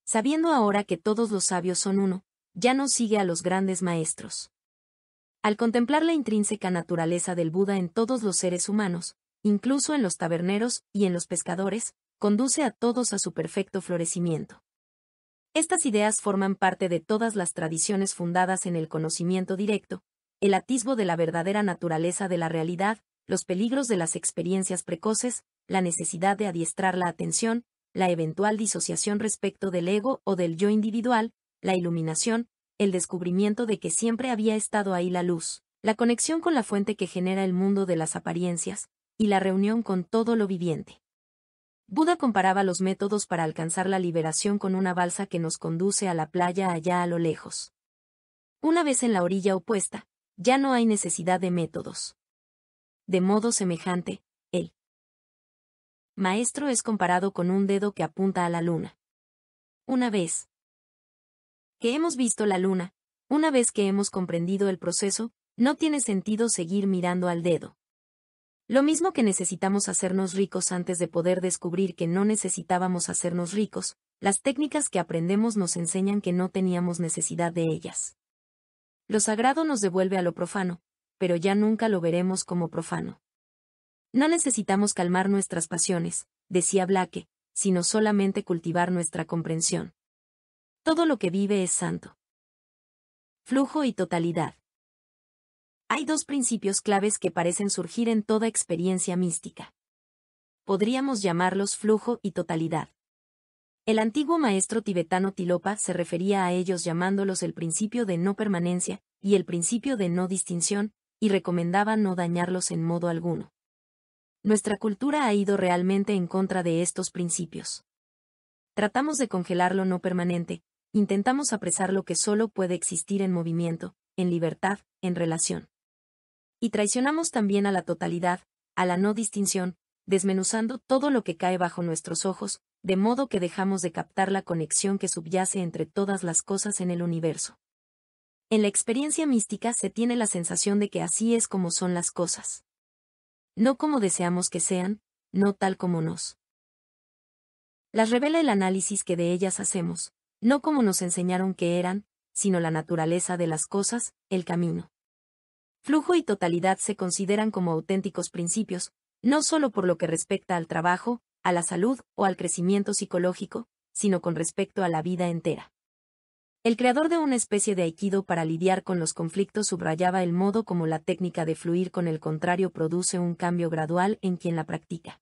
Sabiendo ahora que todos los sabios son uno, ya no sigue a los grandes maestros. Al contemplar la intrínseca naturaleza del Buda en todos los seres humanos, incluso en los taberneros y en los pescadores, conduce a todos a su perfecto florecimiento. Estas ideas forman parte de todas las tradiciones fundadas en el conocimiento directo, el atisbo de la verdadera naturaleza de la realidad, los peligros de las experiencias precoces, la necesidad de adiestrar la atención, la eventual disociación respecto del ego o del yo individual, la iluminación, el descubrimiento de que siempre había estado ahí la luz, la conexión con la fuente que genera el mundo de las apariencias, y la reunión con todo lo viviente. Buda comparaba los métodos para alcanzar la liberación con una balsa que nos conduce a la playa allá a lo lejos. Una vez en la orilla opuesta, ya no hay necesidad de métodos. De modo semejante, el maestro es comparado con un dedo que apunta a la luna. Una vez que hemos visto la luna, una vez que hemos comprendido el proceso, no tiene sentido seguir mirando al dedo. Lo mismo que necesitamos hacernos ricos antes de poder descubrir que no necesitábamos hacernos ricos, las técnicas que aprendemos nos enseñan que no teníamos necesidad de ellas. Lo sagrado nos devuelve a lo profano, pero ya nunca lo veremos como profano. No necesitamos calmar nuestras pasiones, decía Blake, sino solamente cultivar nuestra comprensión. Todo lo que vive es santo. Flujo y totalidad. Hay dos principios claves que parecen surgir en toda experiencia mística. Podríamos llamarlos flujo y totalidad. El antiguo maestro tibetano Tilopa se refería a ellos llamándolos el principio de no permanencia y el principio de no distinción, y recomendaba no dañarlos en modo alguno. Nuestra cultura ha ido realmente en contra de estos principios. Tratamos de congelar lo no permanente, intentamos apresar lo que solo puede existir en movimiento, en libertad, en relación. Y traicionamos también a la totalidad, a la no distinción, desmenuzando todo lo que cae bajo nuestros ojos, de modo que dejamos de captar la conexión que subyace entre todas las cosas en el universo. En la experiencia mística se tiene la sensación de que así es como son las cosas. No como deseamos que sean, no tal como nos las revela el análisis que de ellas hacemos, no como nos enseñaron que eran, sino la naturaleza de las cosas, el camino. Flujo y totalidad se consideran como auténticos principios, no solo por lo que respecta al trabajo, a la salud o al crecimiento psicológico, sino con respecto a la vida entera. El creador de una especie de aikido para lidiar con los conflictos subrayaba el modo como la técnica de fluir con el contrario produce un cambio gradual en quien la practica.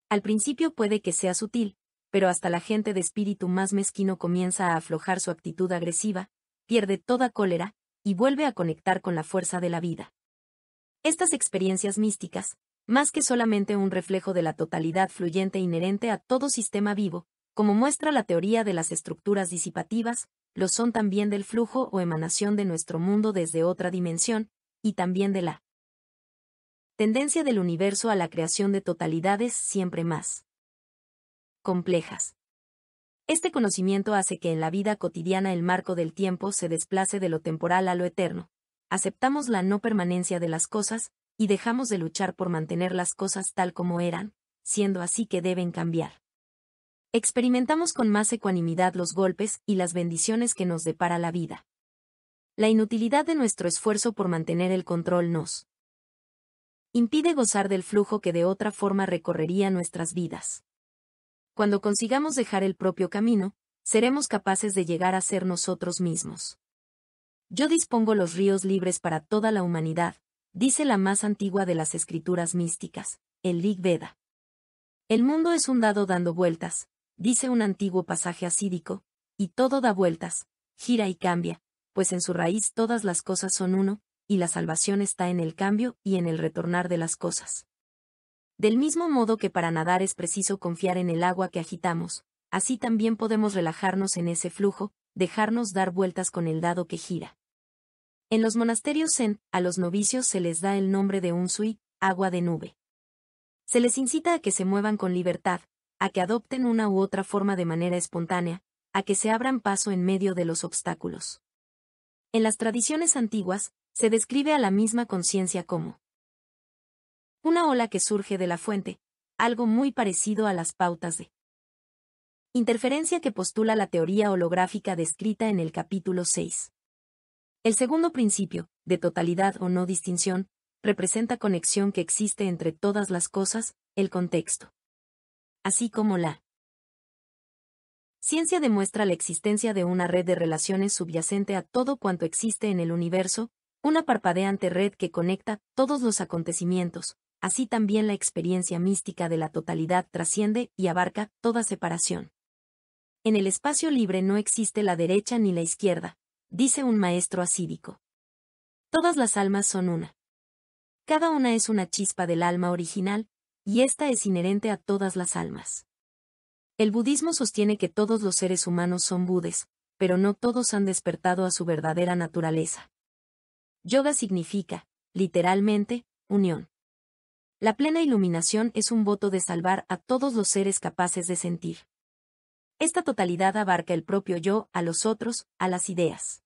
Al principio puede que sea sutil, pero hasta la gente de espíritu más mezquino comienza a aflojar su actitud agresiva, pierde toda cólera, y vuelve a conectar con la fuerza de la vida. Estas experiencias místicas, más que solamente un reflejo de la totalidad fluyente inherente a todo sistema vivo, como muestra la teoría de las estructuras disipativas, lo son también del flujo o emanación de nuestro mundo desde otra dimensión, y también de la tendencia del universo a la creación de totalidades siempre más complejas. Este conocimiento hace que en la vida cotidiana el marco del tiempo se desplace de lo temporal a lo eterno. Aceptamos la no permanencia de las cosas, y dejamos de luchar por mantener las cosas tal como eran, siendo así que deben cambiar. Experimentamos con más ecuanimidad los golpes y las bendiciones que nos depara la vida. La inutilidad de nuestro esfuerzo por mantener el control nos impide gozar del flujo que de otra forma recorrería nuestras vidas. Cuando consigamos dejar el propio camino, seremos capaces de llegar a ser nosotros mismos. Yo dispongo los ríos libres para toda la humanidad, dice la más antigua de las escrituras místicas, el Rig Veda. El mundo es un dado dando vueltas, dice un antiguo pasaje asídico, y todo da vueltas, gira y cambia, pues en su raíz todas las cosas son uno, y la salvación está en el cambio y en el retornar de las cosas. Del mismo modo que para nadar es preciso confiar en el agua que agitamos, así también podemos relajarnos en ese flujo, dejarnos dar vueltas con el dado que gira. En los monasterios zen, a los novicios se les da el nombre de unsui, agua de nube. Se les incita a que se muevan con libertad, a que adopten una u otra forma de manera espontánea, a que se abran paso en medio de los obstáculos. En las tradiciones antiguas, se describe a la misma conciencia como una ola que surge de la fuente, algo muy parecido a las pautas de interferencia que postula la teoría holográfica descrita en el capítulo 6. El segundo principio, de totalidad o no distinción, representa conexión que existe entre todas las cosas, el contexto. Así como la ciencia demuestra la existencia de una red de relaciones subyacente a todo cuanto existe en el universo, una parpadeante red que conecta todos los acontecimientos, así también la experiencia mística de la totalidad trasciende y abarca toda separación. En el espacio libre no existe la derecha ni la izquierda, dice un maestro asídico. Todas las almas son una. Cada una es una chispa del alma original, y esta es inherente a todas las almas. El budismo sostiene que todos los seres humanos son budes, pero no todos han despertado a su verdadera naturaleza. Yoga significa, literalmente, unión. La plena iluminación es un voto de salvar a todos los seres capaces de sentir. Esta totalidad abarca el propio yo, a los otros, a las ideas.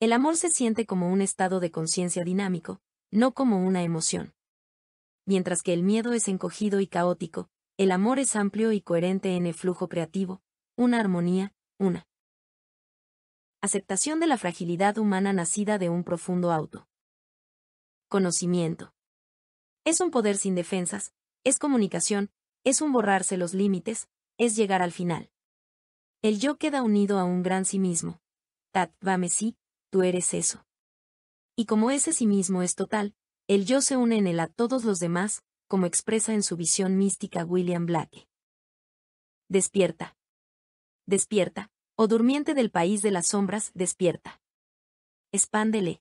El amor se siente como un estado de conciencia dinámico, no como una emoción. Mientras que el miedo es encogido y caótico, el amor es amplio y coherente en el flujo creativo, una armonía, una aceptación de la fragilidad humana nacida de un profundo auto conocimiento. Es un poder sin defensas, es comunicación, es un borrarse los límites, es llegar al final. El yo queda unido a un gran sí mismo. Tat Vamesi, tú eres eso. Y como ese sí mismo es total, el yo se une en él a todos los demás, como expresa en su visión mística William Blake. Despierta. Despierta, oh durmiente del país de las sombras, despierta. Expándele.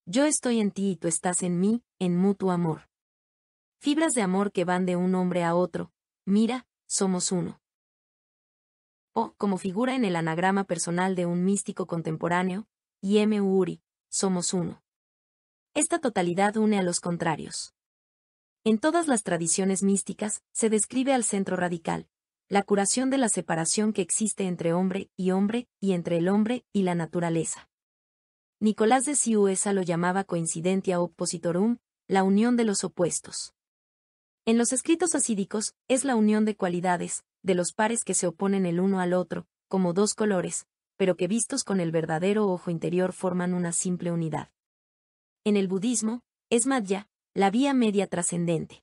Yo estoy en ti y tú estás en mí, en mutuo amor. Fibras de amor que van de un hombre a otro, mira, somos uno. O, como figura en el anagrama personal de un místico contemporáneo, I.M. Uri, somos uno. Esta totalidad une a los contrarios. En todas las tradiciones místicas, se describe al centro radical, la curación de la separación que existe entre hombre, y entre el hombre y la naturaleza. Nicolás de Siuesa lo llamaba coincidentia oppositorum, la unión de los opuestos. En los escritos asídicos, es la unión de cualidades, de los pares que se oponen el uno al otro, como dos colores, pero que vistos con el verdadero ojo interior forman una simple unidad. En el budismo, es Madhya, la vía media trascendente.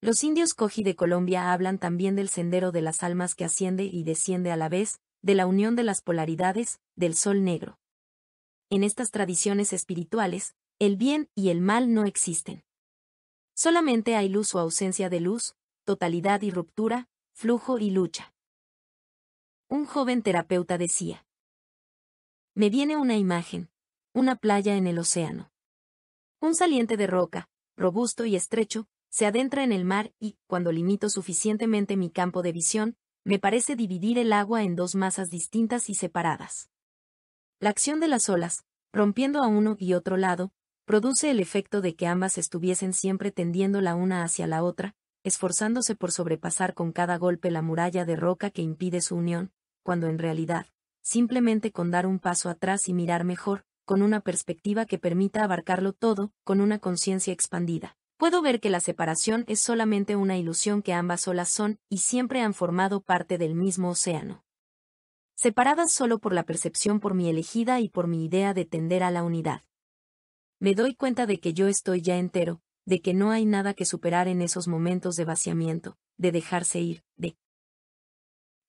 Los indios Koji de Colombia hablan también del sendero de las almas que asciende y desciende a la vez, de la unión de las polaridades, del sol negro. En estas tradiciones espirituales, el bien y el mal no existen. Solamente hay luz o ausencia de luz, totalidad y ruptura, flujo y lucha. Un joven terapeuta decía: me viene una imagen, una playa en el océano. Un saliente de roca, robusto y estrecho, se adentra en el mar y, cuando limito suficientemente mi campo de visión, me parece dividir el agua en dos masas distintas y separadas. La acción de las olas, rompiendo a uno y otro lado, produce el efecto de que ambas estuviesen siempre tendiendo la una hacia la otra, esforzándose por sobrepasar con cada golpe la muralla de roca que impide su unión, cuando en realidad, simplemente con dar un paso atrás y mirar mejor, con una perspectiva que permita abarcarlo todo, con una conciencia expandida, puedo ver que la separación es solamente una ilusión, que ambas olas son y siempre han formado parte del mismo océano. Separadas solo por la percepción, por mi elegida y por mi idea de tender a la unidad. Me doy cuenta de que yo estoy ya entero, de que no hay nada que superar en esos momentos de vaciamiento, de dejarse ir, de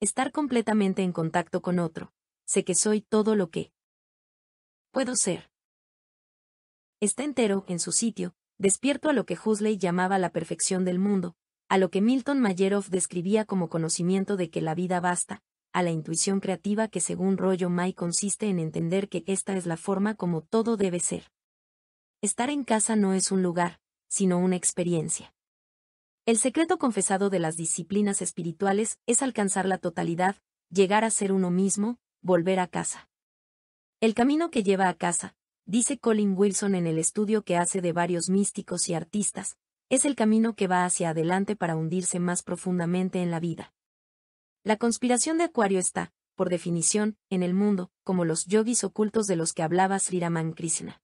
estar completamente en contacto con otro. Sé que soy todo lo que puedo ser. Está entero, en su sitio, despierto a lo que Huxley llamaba la perfección del mundo, a lo que Milton Mayeroff describía como conocimiento de que la vida basta, a la intuición creativa que según Rollo May consiste en entender que esta es la forma como todo debe ser. Estar en casa no es un lugar, sino una experiencia. El secreto confesado de las disciplinas espirituales es alcanzar la totalidad, llegar a ser uno mismo, volver a casa. El camino que lleva a casa, dice Colin Wilson en el estudio que hace de varios místicos y artistas, es el camino que va hacia adelante para hundirse más profundamente en la vida. La conspiración de Acuario está, por definición, en el mundo, como los yogis ocultos de los que hablaba Sri Ramakrishna.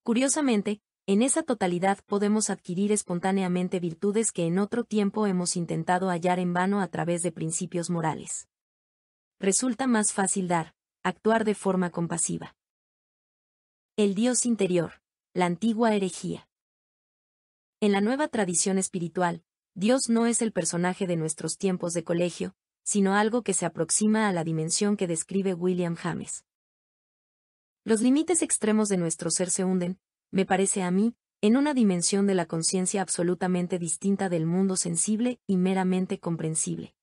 Curiosamente, en esa totalidad podemos adquirir espontáneamente virtudes que en otro tiempo hemos intentado hallar en vano a través de principios morales. Resulta más fácil actuar de forma compasiva. El Dios interior, la antigua herejía. En la nueva tradición espiritual, Dios no es el personaje de nuestros tiempos de colegio, sino algo que se aproxima a la dimensión que describe William James. Los límites extremos de nuestro ser se hunden, me parece a mí, en una dimensión de la conciencia absolutamente distinta del mundo sensible y meramente comprensible.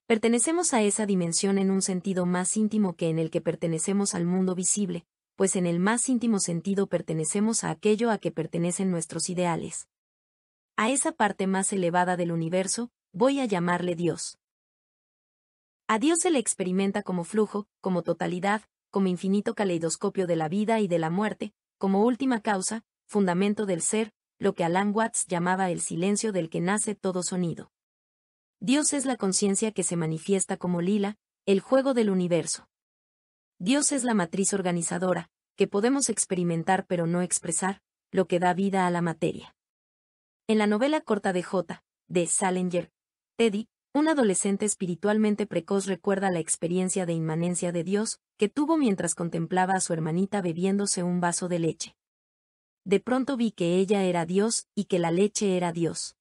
Pertenecemos a esa dimensión en un sentido más íntimo que en el que pertenecemos al mundo visible, pues en el más íntimo sentido pertenecemos a aquello a que pertenecen nuestros ideales. A esa parte más elevada del universo, voy a llamarle Dios. A Dios se le experimenta como flujo, como totalidad, como infinito caleidoscopio de la vida y de la muerte, como última causa, fundamento del ser, lo que Alan Watts llamaba el silencio del que nace todo sonido. Dios es la conciencia que se manifiesta como lila, el juego del universo. Dios es la matriz organizadora, que podemos experimentar pero no expresar, lo que da vida a la materia. En la novela corta de J. de Salinger, Teddy, un adolescente espiritualmente precoz recuerda la experiencia de inmanencia de Dios que tuvo mientras contemplaba a su hermanita bebiéndose un vaso de leche. De pronto vi que ella era Dios y que la leche era Dios.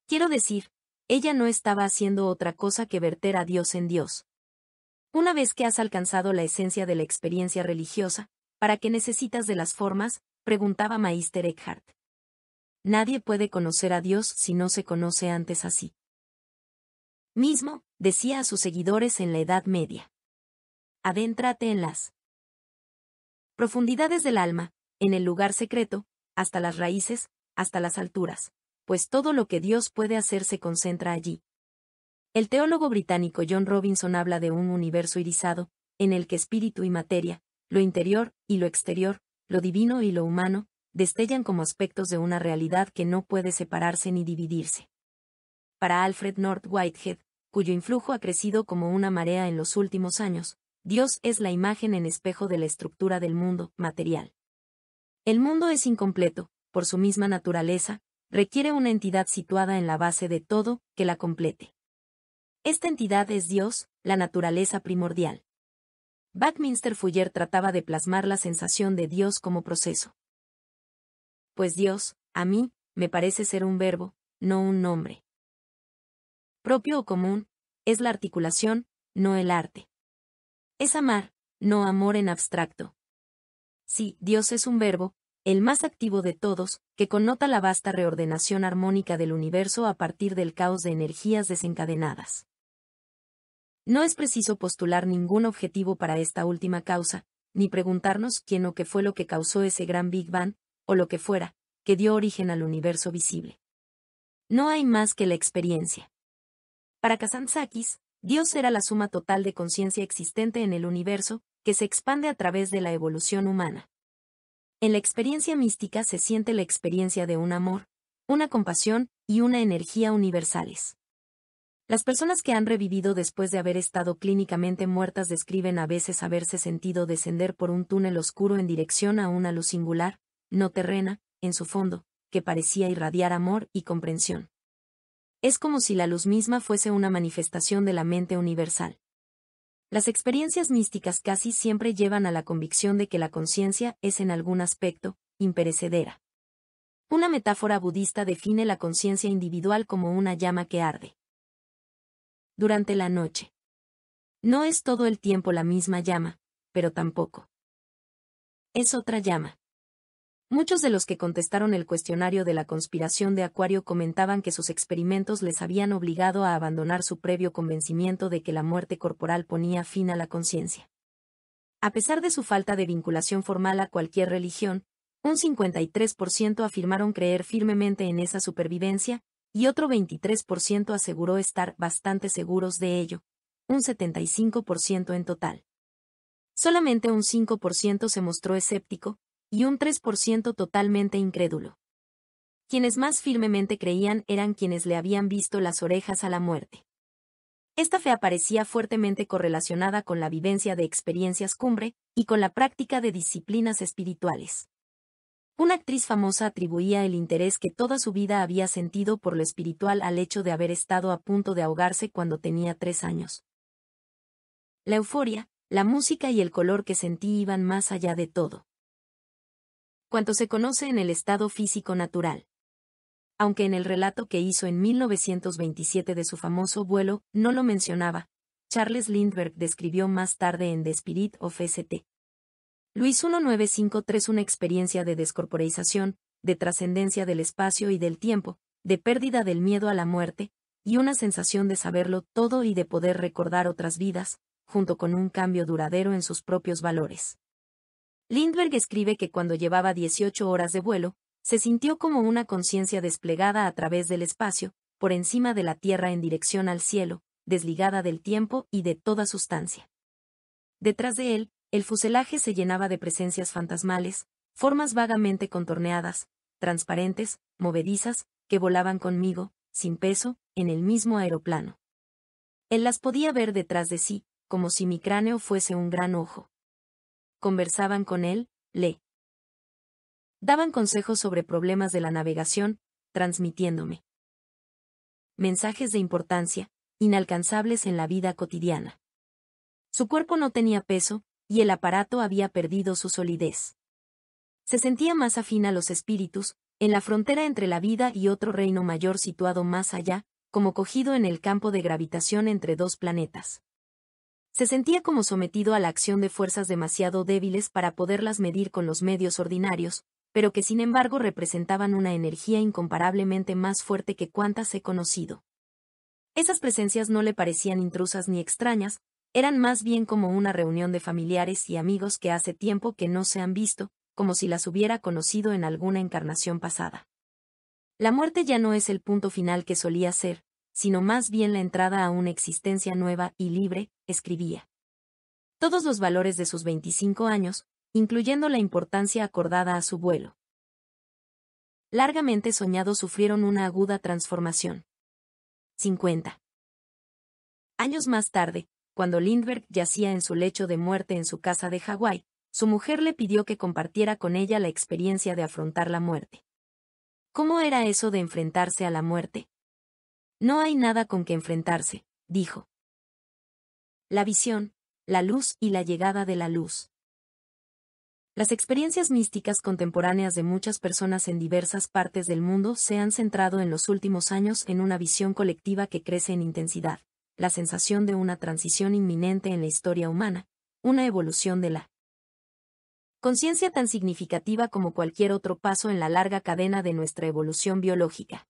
Quiero decir, ella no estaba haciendo otra cosa que verter a Dios en Dios. Una vez que has alcanzado la esencia de la experiencia religiosa, ¿para qué necesitas de las formas?, preguntaba Meister Eckhart. Nadie puede conocer a Dios si no se conoce antes a sí mismo, decía a sus seguidores en la Edad Media. Adéntrate en las profundidades del alma, en el lugar secreto, hasta las raíces, hasta las alturas, pues todo lo que Dios puede hacer se concentra allí. El teólogo británico John Robinson habla de un universo irisado, en el que espíritu y materia, lo interior y lo exterior, lo divino y lo humano, destellan como aspectos de una realidad que no puede separarse ni dividirse. Para Alfred North Whitehead, cuyo influjo ha crecido como una marea en los últimos años, Dios es la imagen en espejo de la estructura del mundo material. El mundo es incompleto, por su misma naturaleza, requiere una entidad situada en la base de todo, que la complete. Esta entidad es Dios, la naturaleza primordial. Buckminster Fuller trataba de plasmar la sensación de Dios como proceso. Pues Dios, a mí, me parece ser un verbo, no un nombre. Propio o común, es la articulación, no el arte. Es amar, no amor en abstracto. Sí, Dios es un verbo, el más activo de todos, que connota la vasta reordenación armónica del universo a partir del caos de energías desencadenadas. No es preciso postular ningún objetivo para esta última causa, ni preguntarnos quién o qué fue lo que causó ese gran Big Bang, o lo que fuera, que dio origen al universo visible. No hay más que la experiencia. Para Kazantzakis, Dios era la suma total de conciencia existente en el universo, que se expande a través de la evolución humana. En la experiencia mística se siente la experiencia de un amor, una compasión y una energía universales. Las personas que han revivido después de haber estado clínicamente muertas describen a veces haberse sentido descender por un túnel oscuro en dirección a una luz singular, no terrena, en su fondo, que parecía irradiar amor y comprensión. Es como si la luz misma fuese una manifestación de la mente universal. Las experiencias místicas casi siempre llevan a la convicción de que la conciencia es en algún aspecto imperecedera. Una metáfora budista define la conciencia individual como una llama que arde durante la noche. No es todo el tiempo la misma llama, pero tampoco es otra llama. Muchos de los que contestaron el cuestionario de la conspiración de Acuario comentaban que sus experimentos les habían obligado a abandonar su previo convencimiento de que la muerte corporal ponía fin a la conciencia. A pesar de su falta de vinculación formal a cualquier religión, un 53% afirmaron creer firmemente en esa supervivencia, y otro 23% aseguró estar bastante seguros de ello, un 75% en total. Solamente un 5% se mostró escéptico, y un 3% totalmente incrédulo. Quienes más firmemente creían eran quienes le habían visto las orejas a la muerte. Esta fe aparecía fuertemente correlacionada con la vivencia de experiencias cumbre y con la práctica de disciplinas espirituales. Una actriz famosa atribuía el interés que toda su vida había sentido por lo espiritual al hecho de haber estado a punto de ahogarse cuando tenía 3 años. La euforia, la música y el color que sentí iban más allá de todo cuanto se conoce en el estado físico natural. Aunque en el relato que hizo en 1927 de su famoso vuelo no lo mencionaba, Charles Lindbergh describió más tarde en The Spirit of St. Louis 1953 una experiencia de descorporeización, de trascendencia del espacio y del tiempo, de pérdida del miedo a la muerte, y una sensación de saberlo todo y de poder recordar otras vidas, junto con un cambio duradero en sus propios valores. Lindbergh escribe que cuando llevaba 18 horas de vuelo, se sintió como una conciencia desplegada a través del espacio, por encima de la Tierra en dirección al cielo, desligada del tiempo y de toda sustancia. Detrás de él, el fuselaje se llenaba de presencias fantasmales, formas vagamente contorneadas, transparentes, movedizas, que volaban conmigo, sin peso, en el mismo aeroplano. Él las podía ver detrás de sí, como si mi cráneo fuese un gran ojo. Conversaban con él, le daban consejos sobre problemas de la navegación, transmitiéndome mensajes de importancia, inalcanzables en la vida cotidiana. Su cuerpo no tenía peso, y el aparato había perdido su solidez. Se sentía más afín a los espíritus, en la frontera entre la vida y otro reino mayor situado más allá, como cogido en el campo de gravitación entre 2 planetas. Se sentía como sometido a la acción de fuerzas demasiado débiles para poderlas medir con los medios ordinarios, pero que sin embargo representaban una energía incomparablemente más fuerte que cuantas he conocido. Esas presencias no le parecían intrusas ni extrañas, eran más bien como una reunión de familiares y amigos que hace tiempo que no se han visto, como si las hubiera conocido en alguna encarnación pasada. La muerte ya no es el punto final que solía ser, sino más bien la entrada a una existencia nueva y libre, escribía. Todos los valores de sus 25 años, incluyendo la importancia acordada a su vuelo largamente soñado, sufrieron una aguda transformación. 50 años más tarde, cuando Lindbergh yacía en su lecho de muerte en su casa de Hawái, su mujer le pidió que compartiera con ella la experiencia de afrontar la muerte. ¿Cómo era eso de enfrentarse a la muerte? No hay nada con que enfrentarse, dijo. La visión, la luz y la llegada de la luz. Las experiencias místicas contemporáneas de muchas personas en diversas partes del mundo se han centrado en los últimos años en una visión colectiva que crece en intensidad, la sensación de una transición inminente en la historia humana, una evolución de la conciencia tan significativa como cualquier otro paso en la larga cadena de nuestra evolución biológica.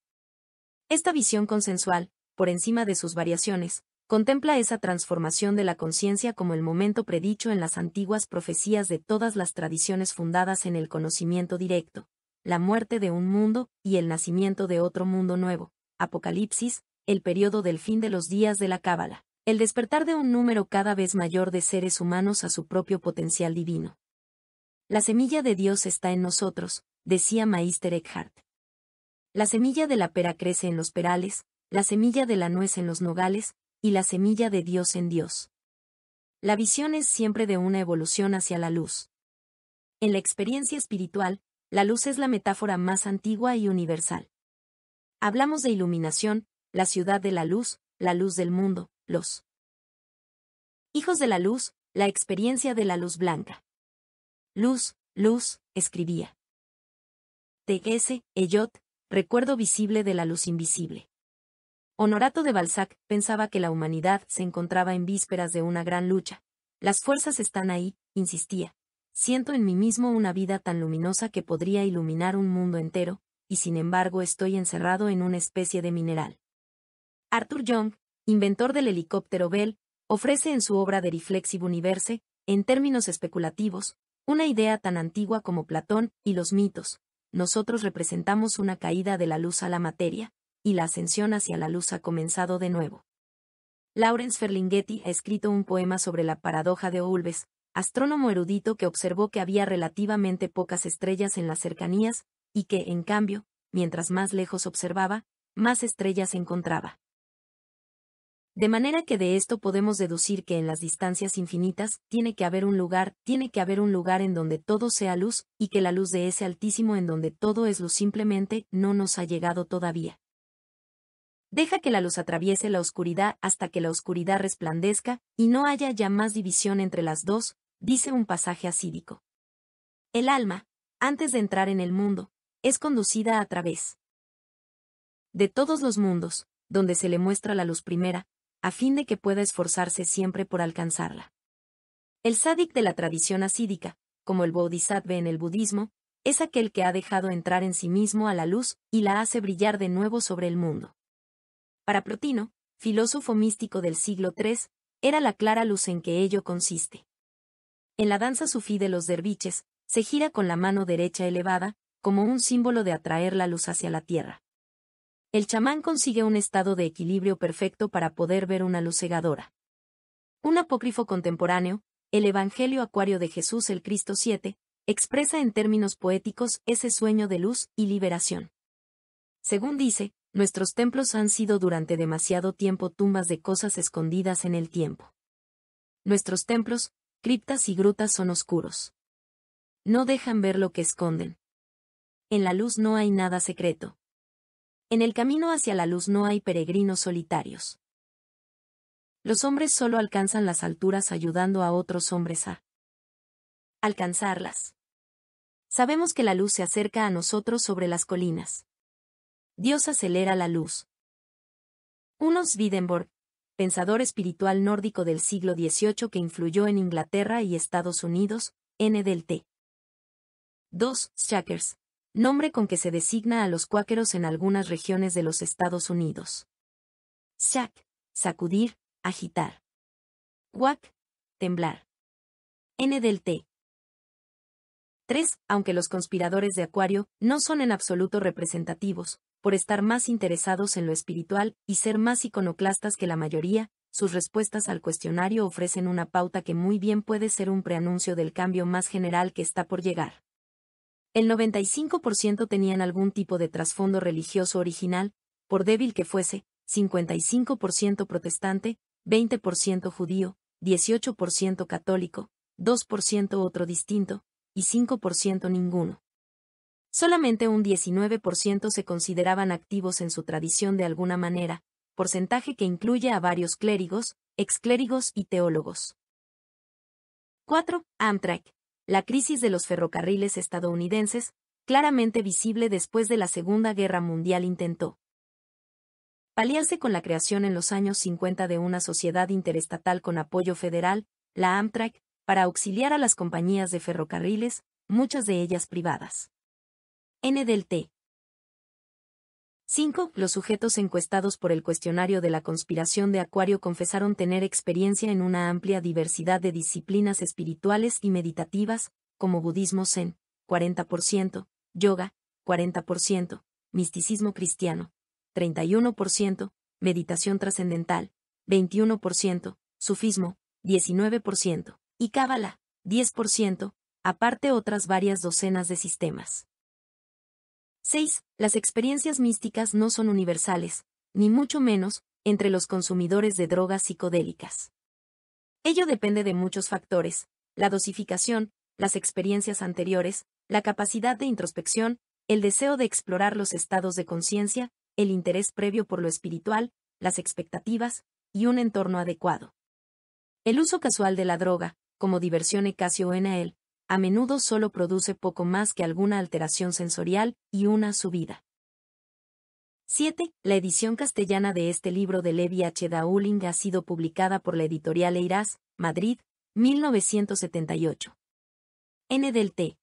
Esta visión consensual, por encima de sus variaciones, contempla esa transformación de la conciencia como el momento predicho en las antiguas profecías de todas las tradiciones fundadas en el conocimiento directo, la muerte de un mundo y el nacimiento de otro mundo nuevo, Apocalipsis, el periodo del fin de los días de la Cábala, el despertar de un número cada vez mayor de seres humanos a su propio potencial divino. La semilla de Dios está en nosotros, decía Meister Eckhart. La semilla de la pera crece en los perales, la semilla de la nuez en los nogales, y la semilla de Dios en Dios. La visión es siempre de una evolución hacia la luz. En la experiencia espiritual, la luz es la metáfora más antigua y universal. Hablamos de iluminación, la ciudad de la luz del mundo, los hijos de la luz, la experiencia de la luz blanca. Luz, luz, escribía T.S. Eliot, recuerdo visible de la luz invisible. Honorato de Balzac pensaba que la humanidad se encontraba en vísperas de una gran lucha. Las fuerzas están ahí, insistía. Siento en mí mismo una vida tan luminosa que podría iluminar un mundo entero, y sin embargo estoy encerrado en una especie de mineral. Arthur Young, inventor del helicóptero Bell, ofrece en su obra The Reflexive Universe, en términos especulativos, una idea tan antigua como Platón y los mitos. Nosotros representamos una caída de la luz a la materia, y la ascensión hacia la luz ha comenzado de nuevo. Lawrence Ferlinghetti ha escrito un poema sobre la paradoja de Olbers, astrónomo erudito que observó que había relativamente pocas estrellas en las cercanías, y que, en cambio, mientras más lejos observaba, más estrellas encontraba. De manera que de esto podemos deducir que en las distancias infinitas tiene que haber un lugar en donde todo sea luz, y que la luz de ese altísimo en donde todo es luz simplemente no nos ha llegado todavía. Deja que la luz atraviese la oscuridad hasta que la oscuridad resplandezca, y no haya ya más división entre las dos, dice un pasaje asídico. El alma, antes de entrar en el mundo, es conducida a través de todos los mundos, donde se le muestra la luz primera, a fin de que pueda esforzarse siempre por alcanzarla. El sádik de la tradición asídica, como el bodhisattva en el budismo, es aquel que ha dejado entrar en sí mismo a la luz y la hace brillar de nuevo sobre el mundo. Para Plotino, filósofo místico del siglo III, era la clara luz en que ello consiste. En la danza sufí de los derviches, se gira con la mano derecha elevada, como un símbolo de atraer la luz hacia la tierra. El chamán consigue un estado de equilibrio perfecto para poder ver una luz cegadora. Un apócrifo contemporáneo, el Evangelio Acuario de Jesús el Cristo 7, expresa en términos poéticos ese sueño de luz y liberación. Según dice, nuestros templos han sido durante demasiado tiempo tumbas de cosas escondidas en el tiempo. Nuestros templos, criptas y grutas son oscuros. No dejan ver lo que esconden. En la luz no hay nada secreto. En el camino hacia la luz no hay peregrinos solitarios. Los hombres solo alcanzan las alturas ayudando a otros hombres a alcanzarlas. Sabemos que la luz se acerca a nosotros sobre las colinas. Dios acelera la luz. Uno Swedenborg, pensador espiritual nórdico del siglo XVIII que influyó en Inglaterra y Estados Unidos, N. del T. 2. Shakers, nombre con que se designa a los cuáqueros en algunas regiones de los Estados Unidos. Shak, sacudir, agitar. Wak, temblar. N. del T. 3. Aunque los conspiradores de Acuario no son en absoluto representativos, por estar más interesados en lo espiritual y ser más iconoclastas que la mayoría, sus respuestas al cuestionario ofrecen una pauta que muy bien puede ser un preanuncio del cambio más general que está por llegar. El 95% tenían algún tipo de trasfondo religioso original, por débil que fuese, 55% protestante, 20% judío, 18% católico, 2% otro distinto, y 5% ninguno. Solamente un 19% se consideraban activos en su tradición de alguna manera, porcentaje que incluye a varios clérigos, exclérigos y teólogos. 4. Amtrak. La crisis de los ferrocarriles estadounidenses, claramente visible después de la Segunda Guerra Mundial intentó paliarse con la creación en los años 50 de una sociedad interestatal con apoyo federal, la Amtrak, para auxiliar a las compañías de ferrocarriles, muchas de ellas privadas. N. del T. 5. Los sujetos encuestados por el cuestionario de la conspiración de Acuario confesaron tener experiencia en una amplia diversidad de disciplinas espirituales y meditativas, como budismo zen, 40%, yoga, 40%, misticismo cristiano, 31%, meditación trascendental, 21%, sufismo, 19%, y cábala, 10%, aparte otras varias docenas de sistemas. 6. Las experiencias místicas no son universales, ni mucho menos, entre los consumidores de drogas psicodélicas. Ello depende de muchos factores: la dosificación, las experiencias anteriores, la capacidad de introspección, el deseo de explorar los estados de conciencia, el interés previo por lo espiritual, las expectativas, y un entorno adecuado. El uso casual de la droga, como diversión ocasional, a menudo solo produce poco más que alguna alteración sensorial y una subida. 7. La edición castellana de este libro de Levi H. Dowling ha sido publicada por la editorial Eiras, Madrid, 1978. N. del T.